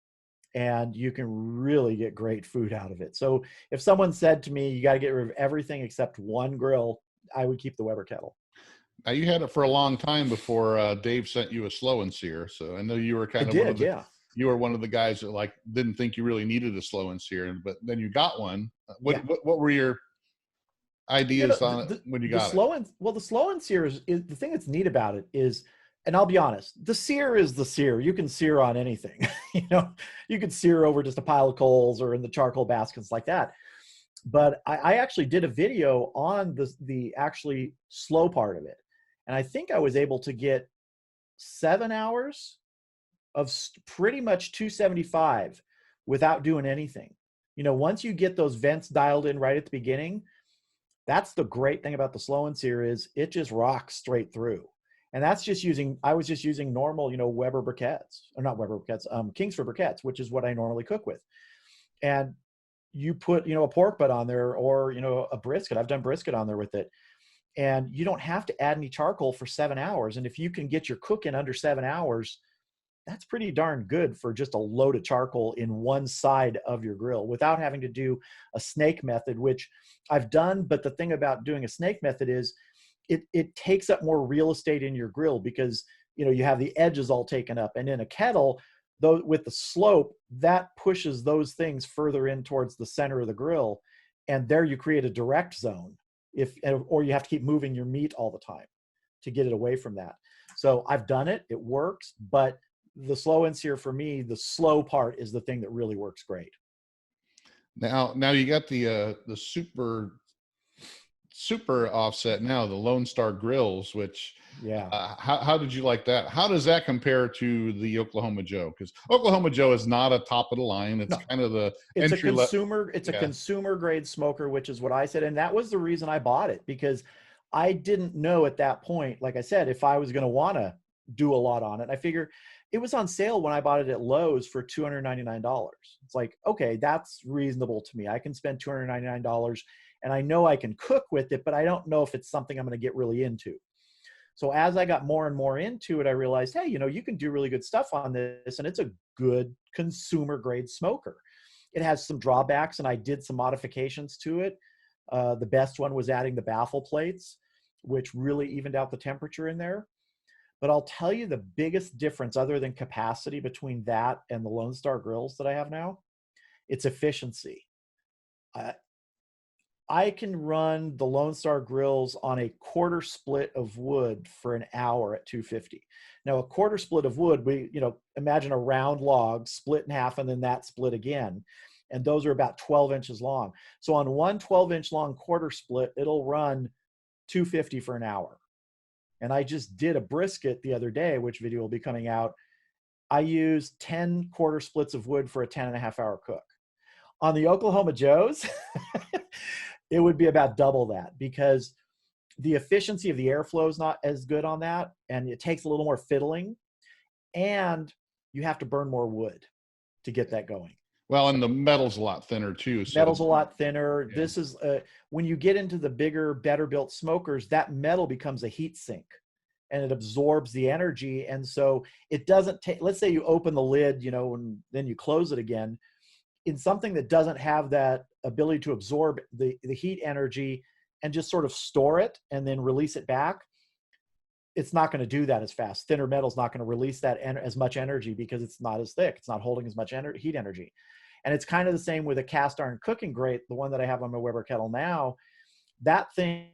and you can really get great food out of it. So if someone said to me, you got to get rid of everything except one grill, I would keep the Weber kettle. Now you had it for a long time before Dave sent you a slow and sear. So I know you were I kind of one of did, the yeah. you were one of the guys that like didn't think you really needed a slow and sear, but then you got one. Yeah. What were your ideas on it when you The got it? slow and well, the slow and sear is the thing that's neat about it is, and I'll be honest, the sear is the sear. You can sear on anything. You know, you could sear over just a pile of coals or in the charcoal baskets like that. But I actually did a video on the actually slow part of it, and I think I was able to get 7 hours of pretty much 275 without doing anything. You know, once you get those vents dialed in right at the beginning, that's the great thing about the slow and sear is it just rocks straight through. And that's just using, I was just using normal, you know, Weber briquettes, or not Weber briquettes, Kingsford briquettes, which is what I normally cook with. And you put, you know, a pork butt on there or, you know, a brisket. I've done brisket on there with it. And you don't have to add any charcoal for 7 hours. And if you can get your cook in under 7 hours, that's pretty darn good for just a load of charcoal in one side of your grill without having to do a snake method, which I've done. But the thing about doing a snake method is it takes up more real estate in your grill because, you know, you have the edges all taken up. And in a kettle, though, with the slope, that pushes those things further in towards the center of the grill. And there you create a direct zone or you have to keep moving your meat all the time to get it away from that. So I've done it, it works, but the slow and sear for me, the slow part is the thing that really works great. Now you got the super offset now, the Lone Star grills, which Yeah. how did you like that? How does that compare to the Oklahoma Joe? Because Oklahoma Joe is not a top of the line. It's No. kind of the It's entry level. a consumer grade smoker, which is what I said. And that was the reason I bought it, because I didn't know at that point, like I said, if I was going to want to do a lot on it. I figure it was on sale when I bought it at Lowe's for $299. It's like, okay, that's reasonable to me. I can spend $299 and I know I can cook with it, but I don't know if it's something I'm going to get really into. So as I got more and more into it, I realized, hey, you know, you can do really good stuff on this, and it's a good consumer grade smoker. It has some drawbacks, and I did some modifications to it. The best one was adding the baffle plates, which really evened out the temperature in there. But I'll tell you the biggest difference, other than capacity, between that and the Lone Star grills that I have now, it's efficiency. I can run the Lone Star grills on a quarter split of wood for an hour at 250. Now, a quarter split of wood, imagine a round log split in half and then that split again. And those are about 12 inches long. So on one 12-inch long quarter split, it'll run 250 for an hour. And I just did a brisket the other day, which video will be coming out. I used 10 quarter splits of wood for a 10.5-hour cook. On the Oklahoma Joes, it would be about double that, because the efficiency of the airflow is not as good on that, and it takes a little more fiddling, and you have to burn more wood to get that going. Well, and the metal's a lot thinner too. So metal's a lot thinner. Yeah. This is when you get into the bigger, better built smokers, that metal becomes a heat sink and it absorbs the energy. And so it doesn't take, let's say you open the lid, and then you close it again. In something that doesn't have that ability to absorb the heat energy and just sort of store it and then release it back, it's not going to do that as fast. Thinner metal is not going to release that as much energy because it's not as thick. It's not holding as much heat energy. And it's kind of the same with a cast iron cooking grate, the one that I have on my Weber kettle now. That thing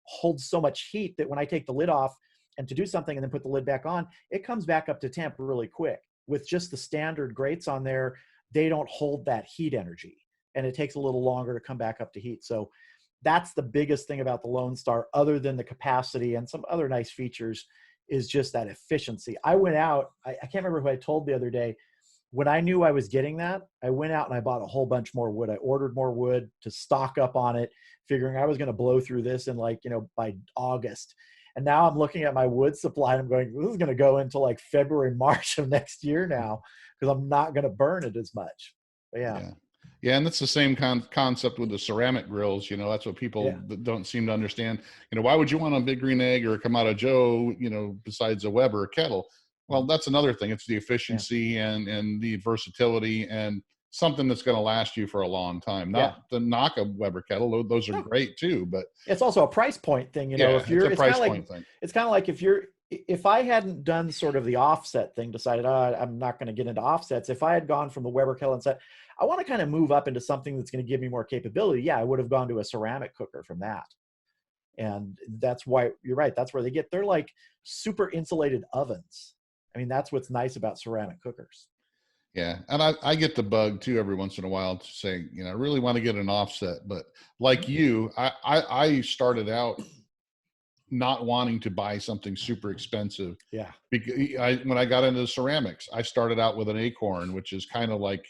holds so much heat that when I take the lid off and to do something and then put the lid back on, it comes back up to temp really quick. With just the standard grates on there, they don't hold that heat energy, and it takes a little longer to come back up to heat. So that's the biggest thing about the Lone Star, other than the capacity and some other nice features, is just that efficiency. I went out, I can't remember who I told the other day, when I knew I was getting that, I went out and I bought a whole bunch more wood. I ordered more wood to stock up on it, figuring I was going to blow through this in by August. And now I'm looking at my wood supply and I'm going, this is going to go into like February, March of next year now, because I'm not going to burn it as much. But yeah. And that's the same concept with the ceramic grills. That's what people don't seem to understand. Why would you want a Big Green Egg or a Kamado Joe, besides a Weber kettle? Well, that's another thing. It's the Yeah. efficiency and the versatility and something that's going to last you for a long time. Yeah. Not to knock a Weber kettle; those are No. great too. But It's also a price point thing, yeah, if it's you're, a price point thing. it's kind of like if I hadn't done sort of the offset thing, decided, oh, I'm not going to get into offsets. If I had gone from the Weber kettle and said, I want to kind of move up into something that's going to give me more capability. Yeah, I would have gone to a ceramic cooker from that. And that's why you're right. That's where they're like super insulated ovens. I mean, that's what's nice about ceramic cookers. Yeah, and I get the bug too every once in a while to say, I really want to get an offset, but like you, I started out not wanting to buy something super expensive. Yeah. Because when I got into ceramics, I started out with an acorn, which is kind of like,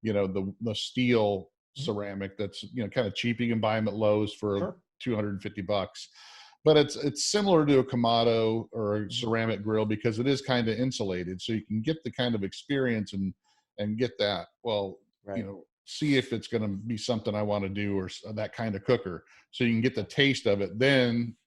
the steel ceramic that's, kind of cheap. You can buy them at Lowe's for Sure. $250, but it's similar to a Kamado or a Mhm. ceramic grill because it is kind of insulated. So you can get the kind of experience and get that. Well, Right. see if it's going to be something I want to do or that kind of cooker. So you can get the taste of it. Then,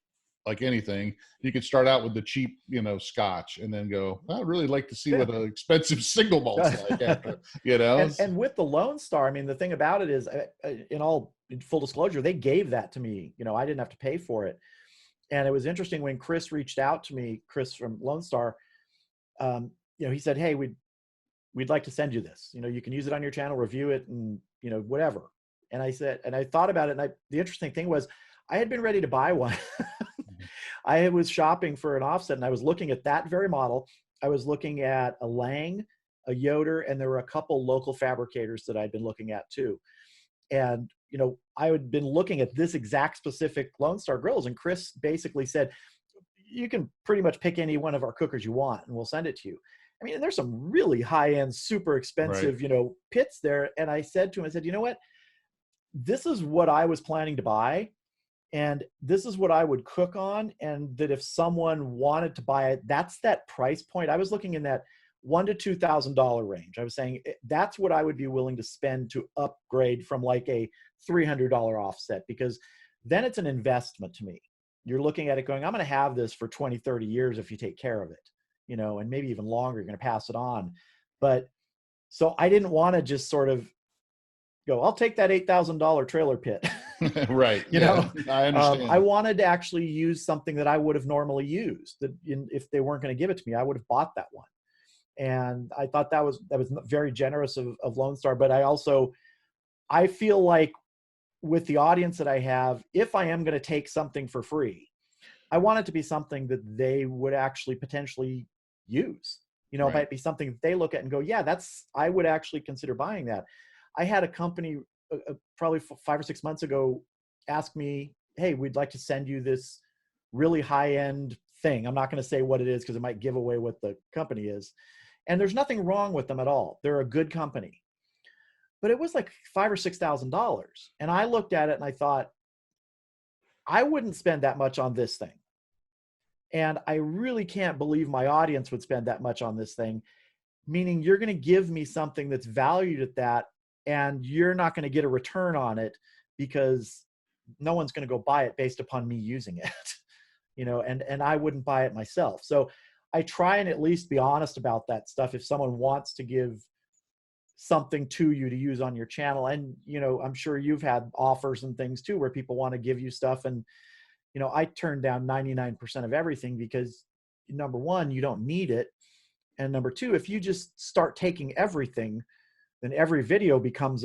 like anything, you could start out with the cheap, scotch, and then go, I'd really like to see Yeah. what an expensive single malt's like after, And with the Lone Star, I mean, the thing about it is, in full disclosure, they gave that to me. I didn't have to pay for it. And it was interesting when Chris reached out to me, Chris from Lone Star. He said, "Hey, we'd like to send you this. You can use it on your channel, review it, and whatever." And I said, and I thought about it, and the interesting thing was, I had been ready to buy one. I was shopping for an offset, and I was looking at that very model. I was looking at a Lang, a Yoder, and there were a couple local fabricators that I'd been looking at too. And I had been looking at this exact specific Lone Star grills, and Chris basically said, you can pretty much pick any one of our cookers you want, and we'll send it to you. I mean, there's some really high-end, super expensive, pits there. And I said to him, I said, you know what? This is what I was planning to buy, and this is what I would cook on. And that if someone wanted to buy it, that's that price point. I was looking in that $1,000 to $2,000 range. I was saying that's what I would be willing to spend to upgrade from like a $300 offset, because then it's an investment to me. You're looking at it going, I'm going to have this for 20, 30 years if you take care of it, and maybe even longer, you're going to pass it on. But so I didn't want to just sort of go, I'll take that $8,000 trailer pit. Right. I understand. I wanted to actually use something that I would have normally used. That if they weren't going to give it to me, I would have bought that one. And I thought that was very generous of Lone Star. But I feel like with the audience that I have, if I am going to take something for free, I want it to be something that they would actually potentially use. It Right. might be something that they look at and go, yeah, I would actually consider buying that. I had a company probably 5 or 6 months ago ask me, hey, we'd like to send you this really high-end thing. I'm not going to say what it is because it might give away what the company is. And there's nothing wrong with them at all. They're a good company. But it was like $5,000 or $6,000. And I looked at it and I thought, I wouldn't spend that much on this thing. And I really can't believe my audience would spend that much on this thing, meaning you're going to give me something that's valued at that, and you're not going to get a return on it because no one's going to go buy it based upon me using it, and I wouldn't buy it myself. So I try and at least be honest about that stuff. If someone wants to give something to you to use on your channel, and, I'm sure you've had offers and things too, where people want to give you stuff. And, I turn down 99% of everything because, number one, you don't need it. And number two, if you just start taking everything, then every video becomes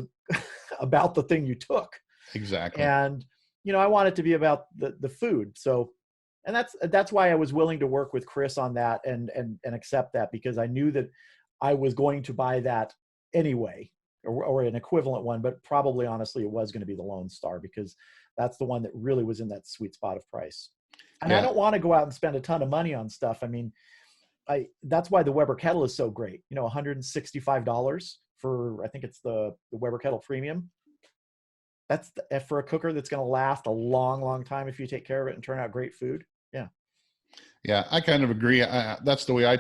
about the thing you took. Exactly. And, I want it to be about the food. So, and that's why I was willing to work with Chris on that and accept that, because I knew that I was going to buy that anyway, or an equivalent one, but probably honestly it was going to be the Lone Star, because that's the one that really was in that sweet spot of price. And I don't want to go out and spend a ton of money on stuff. I mean, that's why the Weber kettle is so great. $165 for, I think it's the Weber kettle premium. That's for a cooker that's going to last a long, long time if you take care of it and turn out great food. Yeah. Yeah, I kind of agree. That's the way I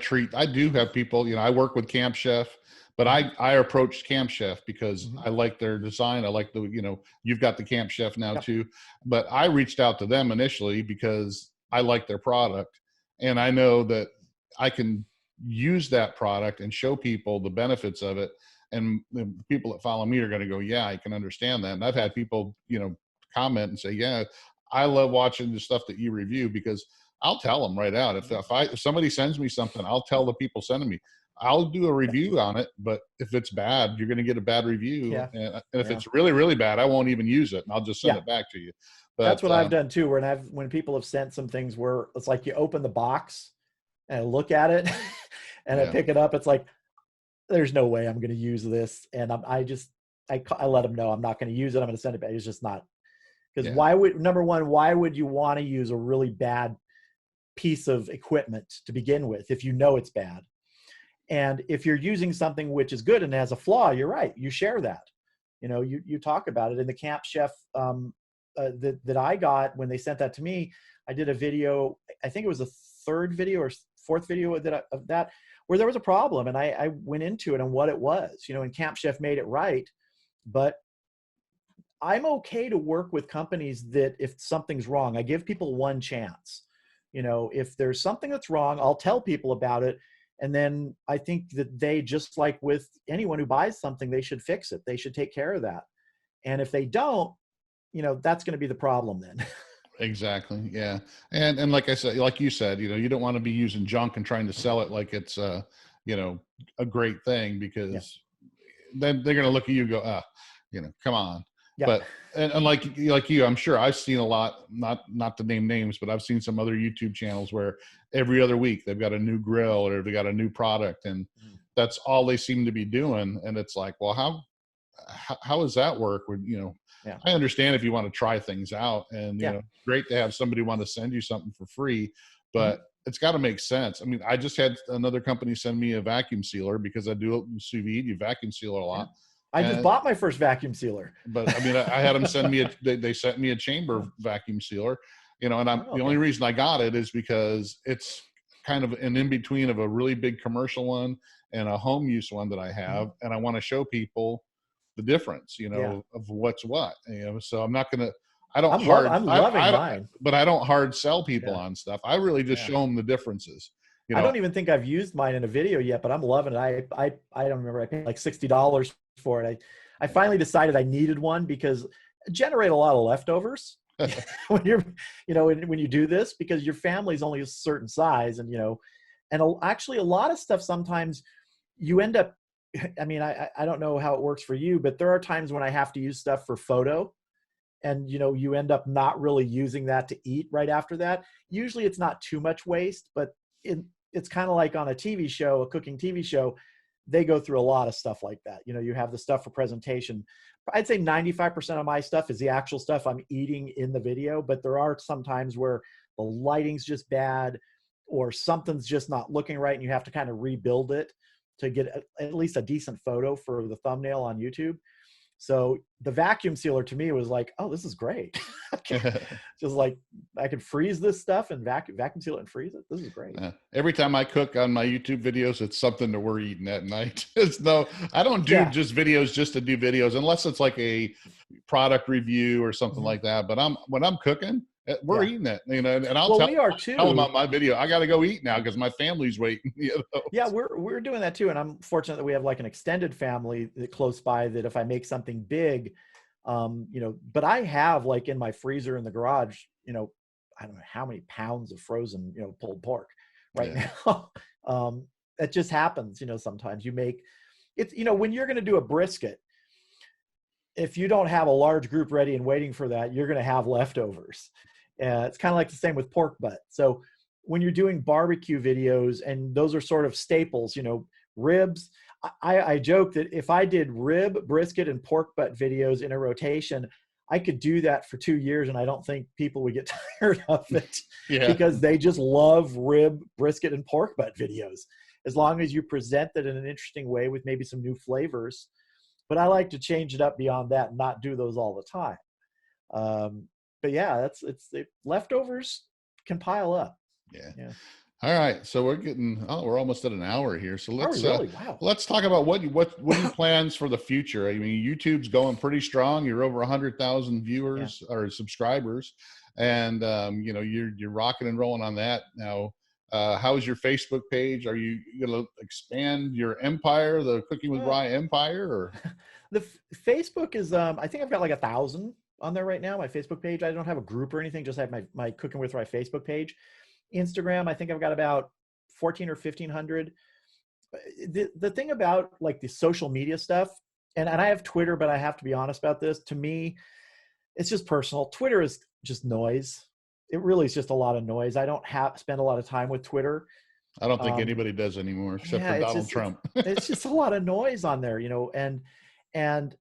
do have people, I work with Camp Chef, but I approached Camp Chef because I like their design. I like you've got the Camp Chef now too, but I reached out to them initially because I like their product, and I know that I can use that product and show people the benefits of it. And the people that follow me are going to go, yeah, I can understand that. And I've had people, comment and say, yeah, I love watching the stuff that you review, because I'll tell them right out. If somebody sends me something, I'll tell the people sending me, I'll do a review on it. But if it's bad, you're going to get a bad review. Yeah. And if it's really, really bad, I won't even use it, and I'll just send it back to you. But that's what I've done too. When people have sent some things where it's like you open the box and I look at it and I pick it up. It's like, there's no way I'm going to use this. And I let them know I'm not going to use it. I'm going to send it back. It's just not, because number one, why would you want to use a really bad piece of equipment to begin with if you know it's bad? And if you're using something which is good and has a flaw, you're right. You share that. You talk about it. In the Camp Chef that I got when they sent that to me, I did a video. I think it was the third video or fourth video of that where there was a problem, and I went into it and what it was. And Camp Chef made it right, but I'm okay to work with companies that if something's wrong, I give people one chance. If there's something that's wrong, I'll tell people about it. And then I think that they, just like with anyone who buys something, they should fix it. They should take care of that. And if they don't, that's going to be the problem then. Exactly. Yeah. And like I said, like you said, you don't want to be using junk and trying to sell it like it's, a great thing, because then they're going to look at you and go, come on. Yeah. But, and like you, I'm sure I've seen a lot, not to name names, but I've seen some other YouTube channels where every other week they've got a new grill or they got a new product, and that's all they seem to be doing. And it's like, well, how does that work? I understand if you want to try things out, and great to have somebody want to send you something for free, but it's got to make sense. I mean, I just had another company send me a vacuum sealer because I do sous vide. You vacuum seal a lot. I just bought my first vacuum sealer. But I mean, I had them send me they sent me a chamber vacuum sealer, and the only reason I got it is because it's kind of an in-between of a really big commercial one and a home use one that I have. And I want to show people the difference, of what's what, so I'm not going to, I'm loving mine, but I don't hard sell people on stuff. I really just show them the differences. I don't even think I've used mine in a video yet, but I'm loving it. I don't remember. I paid like $60 for it. I finally decided I needed one because it generate a lot of leftovers when when you do this, because your family's only a certain size, and actually a lot of stuff sometimes you end up. I mean, I don't know how it works for you, but there are times when I have to use stuff for photo, and you end up not really using that to eat right after that. Usually it's not too much waste, but it's kind of like on a TV show, a cooking TV show, they go through a lot of stuff like that. You have the stuff for presentation. I'd say 95% of my stuff is the actual stuff I'm eating in the video, but there are some times where the lighting's just bad or something's just not looking right, and you have to kind of rebuild it to get at least a decent photo for the thumbnail on YouTube. So the vacuum sealer to me was like, oh, this is great. Just like I could freeze this stuff and vacuum seal it and freeze it. This is great. Every time I cook on my YouTube videos, it's something that we're eating at night. I don't do just videos just to do videos, unless it's like a product review or something like that. But when I'm cooking, we're eating it, and I'll tell them on my video, I got to go eat now because my family's waiting. Yeah, we're doing that too, and I'm fortunate that we have like an extended family close by that if I make something big, but I have like in my freezer in the garage, I don't know how many pounds of frozen, pulled pork right now. It just happens, sometimes you make it's, when you're going to do a brisket, if you don't have a large group ready and waiting for that, you're going to have leftovers. It's kind of like the same with pork butt. So when you're doing barbecue videos, and those are sort of staples, ribs, I joke that if I did rib, brisket, and pork butt videos in a rotation, I could do that for 2 years, and I don't think people would get tired of it because they just love rib, brisket, and pork butt videos, as long as you present it in an interesting way with maybe some new flavors. But I like to change it up beyond that and not do those all the time. But yeah, leftovers can pile up. Yeah. All right. So we're almost at an hour here. So let's, wow. Let's talk about what are your plans for the future? I mean, YouTube's going pretty strong. You're over 100,000 viewers or subscribers, and, you're rocking and rolling on that now. How's your Facebook page? Are you going to expand your empire, the Cooking with Rye empire? Or Facebook is, I think I've got like 1,000 on there right now, my Facebook page. I don't have a group or anything, just have my Cooking with Rye Facebook page. Instagram, I think I've got about 14 or 1,500. The thing about like the social media stuff, and I have Twitter, but I have to be honest about this. To me, it's just personal. Twitter is just noise. It really is just a lot of noise. I don't spend a lot of time with Twitter. I don't think anybody does anymore, except for Donald Trump. It's just a lot of noise on there, and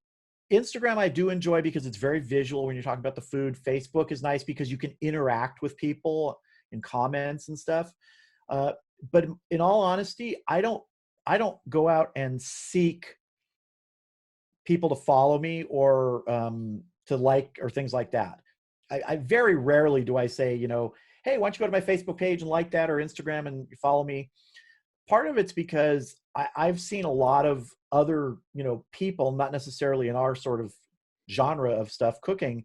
Instagram I do enjoy because it's very visual when you're talking about the food. Facebook is nice because you can interact with people in comments and stuff. But in all honesty, I don't go out and seek people to follow me or to like or things like that. I very rarely do I say, hey, why don't you go to my Facebook page and like that, or Instagram and follow me. Part of it's because I've seen a lot of other, people, not necessarily in our sort of genre of stuff, cooking,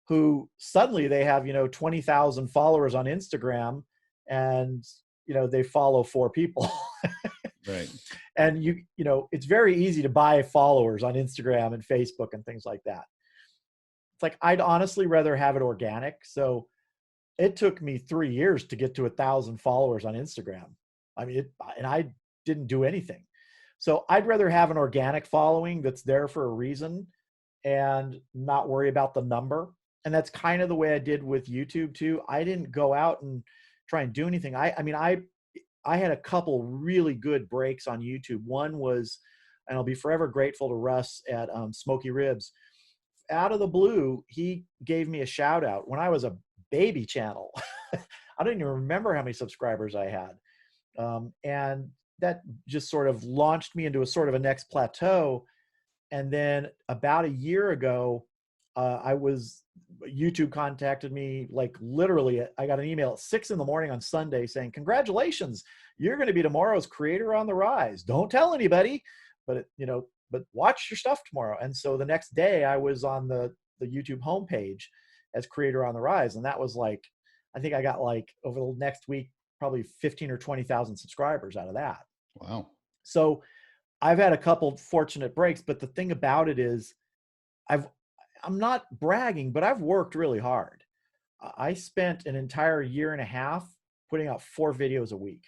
who suddenly they have, 20,000 followers on Instagram and, they follow 4 people. Right. And it's very easy to buy followers on Instagram and Facebook and things like that. It's like, I'd honestly rather have it organic. So it took me 3 years to get to 1,000 followers on Instagram. I mean, and I didn't do anything. So I'd rather have an organic following that's there for a reason and not worry about the number. And that's kind of the way I did with YouTube too. I didn't go out and try and do anything. I had a couple really good breaks on YouTube. One was, and I'll be forever grateful to Russ at Smoky Ribs. Out of the blue, he gave me a shout out when I was a baby channel. I don't even remember how many subscribers I had. And that just sort of launched me into a sort of a next plateau. And then about a year ago, YouTube contacted me, like literally, I got an email at 6 a.m. on Sunday saying, congratulations, you're going to be tomorrow's Creator on the Rise. Don't tell anybody, but but watch your stuff tomorrow. And so the next day I was on the YouTube homepage as Creator on the Rise. And that was like, I think I got like over the next week, probably 15 or 20,000 subscribers out of that. Wow. So I've had a couple fortunate breaks, but the thing about it is I'm not bragging, but I've worked really hard. I spent an entire year and a half putting out 4 videos a week.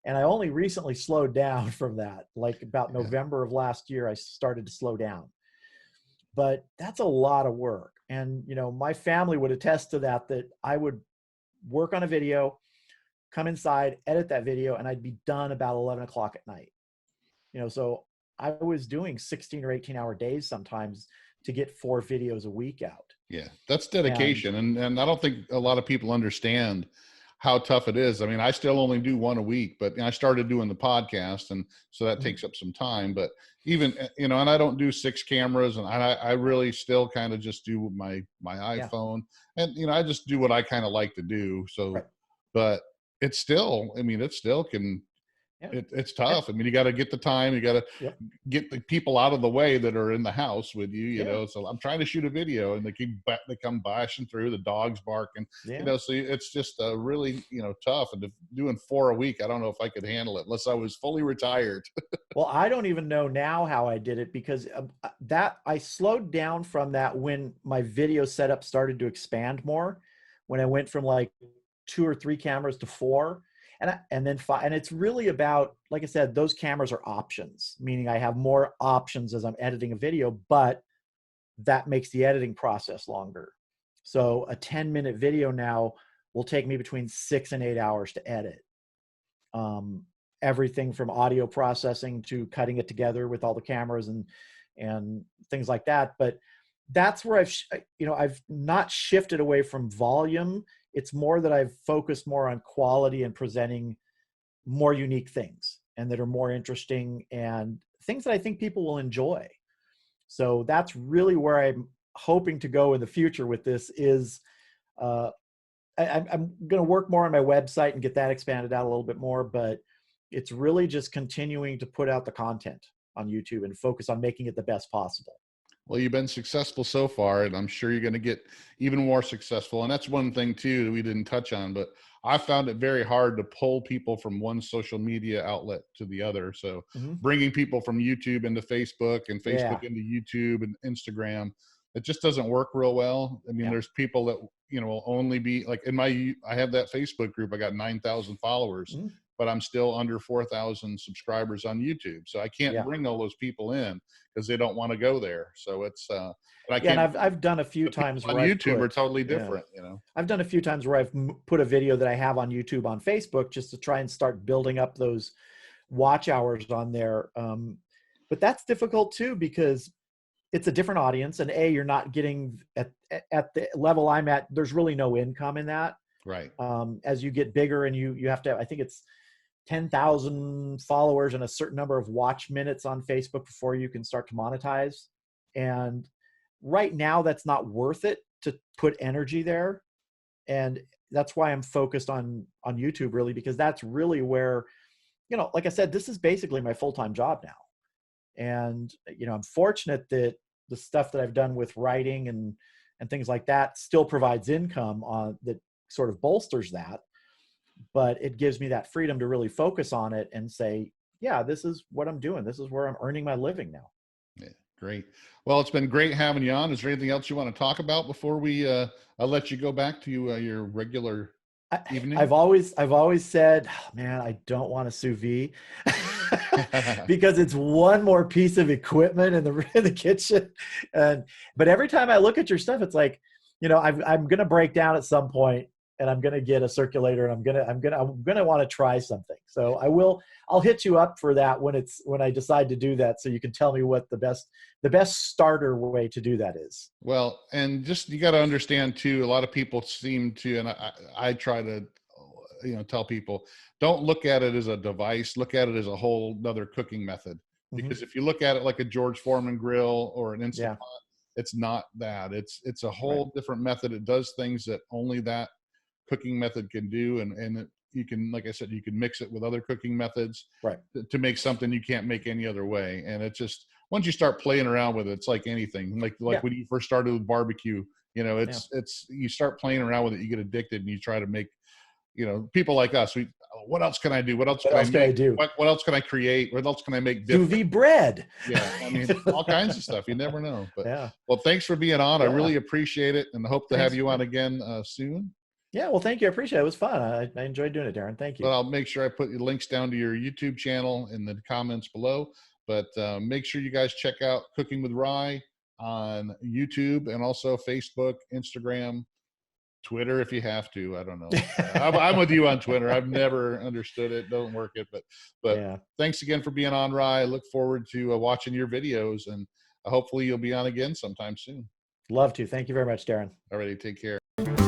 And I only recently slowed down from that. Like about November of last year, I started to slow down. But that's a lot of work. And, my family would attest to that I would work on a video, come inside, edit that video, and I'd be done about 11 o'clock at night. So I was doing 16 or 18-hour days sometimes to get 4 videos a week out. Yeah, that's dedication. And I don't think a lot of people understand how tough it is. I mean, I still only do 1 a week, but I started doing the podcast, and so that takes up some time. But even, and I don't do 6 cameras, and I really still kind of just do my iPhone, and, I just do what I kind of like to do. So, but it's still, it still can, it's tough. You got to get the time, you got to get the people out of the way that are in the house with you, you know. So I'm trying to shoot a video and they come bashing through, the dogs barking, so it's just really, tough. And doing 4 a week, I don't know if I could handle it unless I was fully retired. Well, I don't even know now how I did it, because that I slowed down from that when my video setup started to expand more, when I went from like 2 or 3 cameras to 4. And then 5, and it's really about, like I said, those cameras are options, meaning I have more options as I'm editing a video, but that makes the editing process longer. So a 10-minute video now will take me between 6 and 8 hours to edit. Everything from audio processing to cutting it together with all the cameras and things like that. But that's where I've not shifted away from volume. It's more that I've focused more on quality and presenting more unique things and that are more interesting and things that I think people will enjoy. So that's really where I'm hoping to go in the future with this is I'm going to work more on my website and get that expanded out a little bit more, but it's really just continuing to put out the content on YouTube and focus on making it the best possible. Well, you've been successful so far, and I'm sure you're going to get even more successful. And that's one thing too that we didn't touch on, but I found it very hard to pull people from one social media outlet to the other. So Mhm. bringing people from YouTube into Facebook and Facebook Yeah. into YouTube and Instagram, it just doesn't work real well. I mean, Yeah. there's people that, will only be like I have that Facebook group. I got 9,000 followers, Mhm. but I'm still under 4,000 subscribers on YouTube. So I can't Yeah. bring all those people in because they don't want to go there. So and I Yeah, and can't. I've done a few The people times on where I've YouTube are put, totally yeah, different. I've done a few times where I've put a video that I have on YouTube on Facebook just to try and start building up those watch hours on there. But that's difficult too because it's a different audience, and you're not getting at the level I'm at. There's really no income in that. Right. As you get bigger, and you have to, I think it's 10,000 followers and a certain number of watch minutes on Facebook before you can start to monetize. And right now, that's not worth it to put energy there. And that's why I'm focused on YouTube, really, because that's really where, like I said, this is basically my full-time job now. And I'm fortunate that the stuff that I've done with writing and things like that still provides income on that, sort of bolsters that, but it gives me that freedom to really focus on it and say, yeah, this is what I'm doing, this is where I'm earning my living now. Yeah, great. Well, it's been great having you on. Is there anything else you want to talk about before I'll let you go back to your regular evening? I've always said, oh, man, I don't want a sous vide because it's one more piece of equipment in the kitchen. But every time I look at your stuff, it's like, I'm going to break down at some point, and I'm going to get a circulator, and I'm going to want to try something. So I'll hit you up for that when I decide to do that, so you can tell me what the best starter way to do that is. Well, and just, you got to understand too, a lot of people seem to, and I try to, tell people, don't look at it as a device, look at it as a whole nother cooking method. Mm-hmm. Because if you look at it like a George Foreman grill or an Instant Pot, it's not that. It's a whole different method. It does things that only that cooking method can do. And you can, like I said, you can mix it with other cooking methods to make something you can't make any other way. And it just, once you start playing around with it, it's like anything, like when you first started with barbecue, it's, you start playing around with it, you get addicted, and you try to make, people like us, what else can I do? What else can I do? What else can I create? What else can I make different? Sous vide bread. Yeah. I mean, all kinds of stuff. You never know. But well, thanks for being on. I really appreciate it, and hope to have you on again soon. Yeah, well, thank you. I appreciate it. It was fun. I enjoyed doing it, Darren. Thank you. But I'll make sure I put your links down to your YouTube channel in the comments below. But make sure you guys check out Cooking with Rye on YouTube, and also Facebook, Instagram, Twitter if you have to. I don't know. I'm with you on Twitter. I've never understood it. Don't work it. But thanks again for being on, Rye. I look forward to watching your videos, and hopefully you'll be on again sometime soon. Love to. Thank you very much, Darren. All righty. Take care.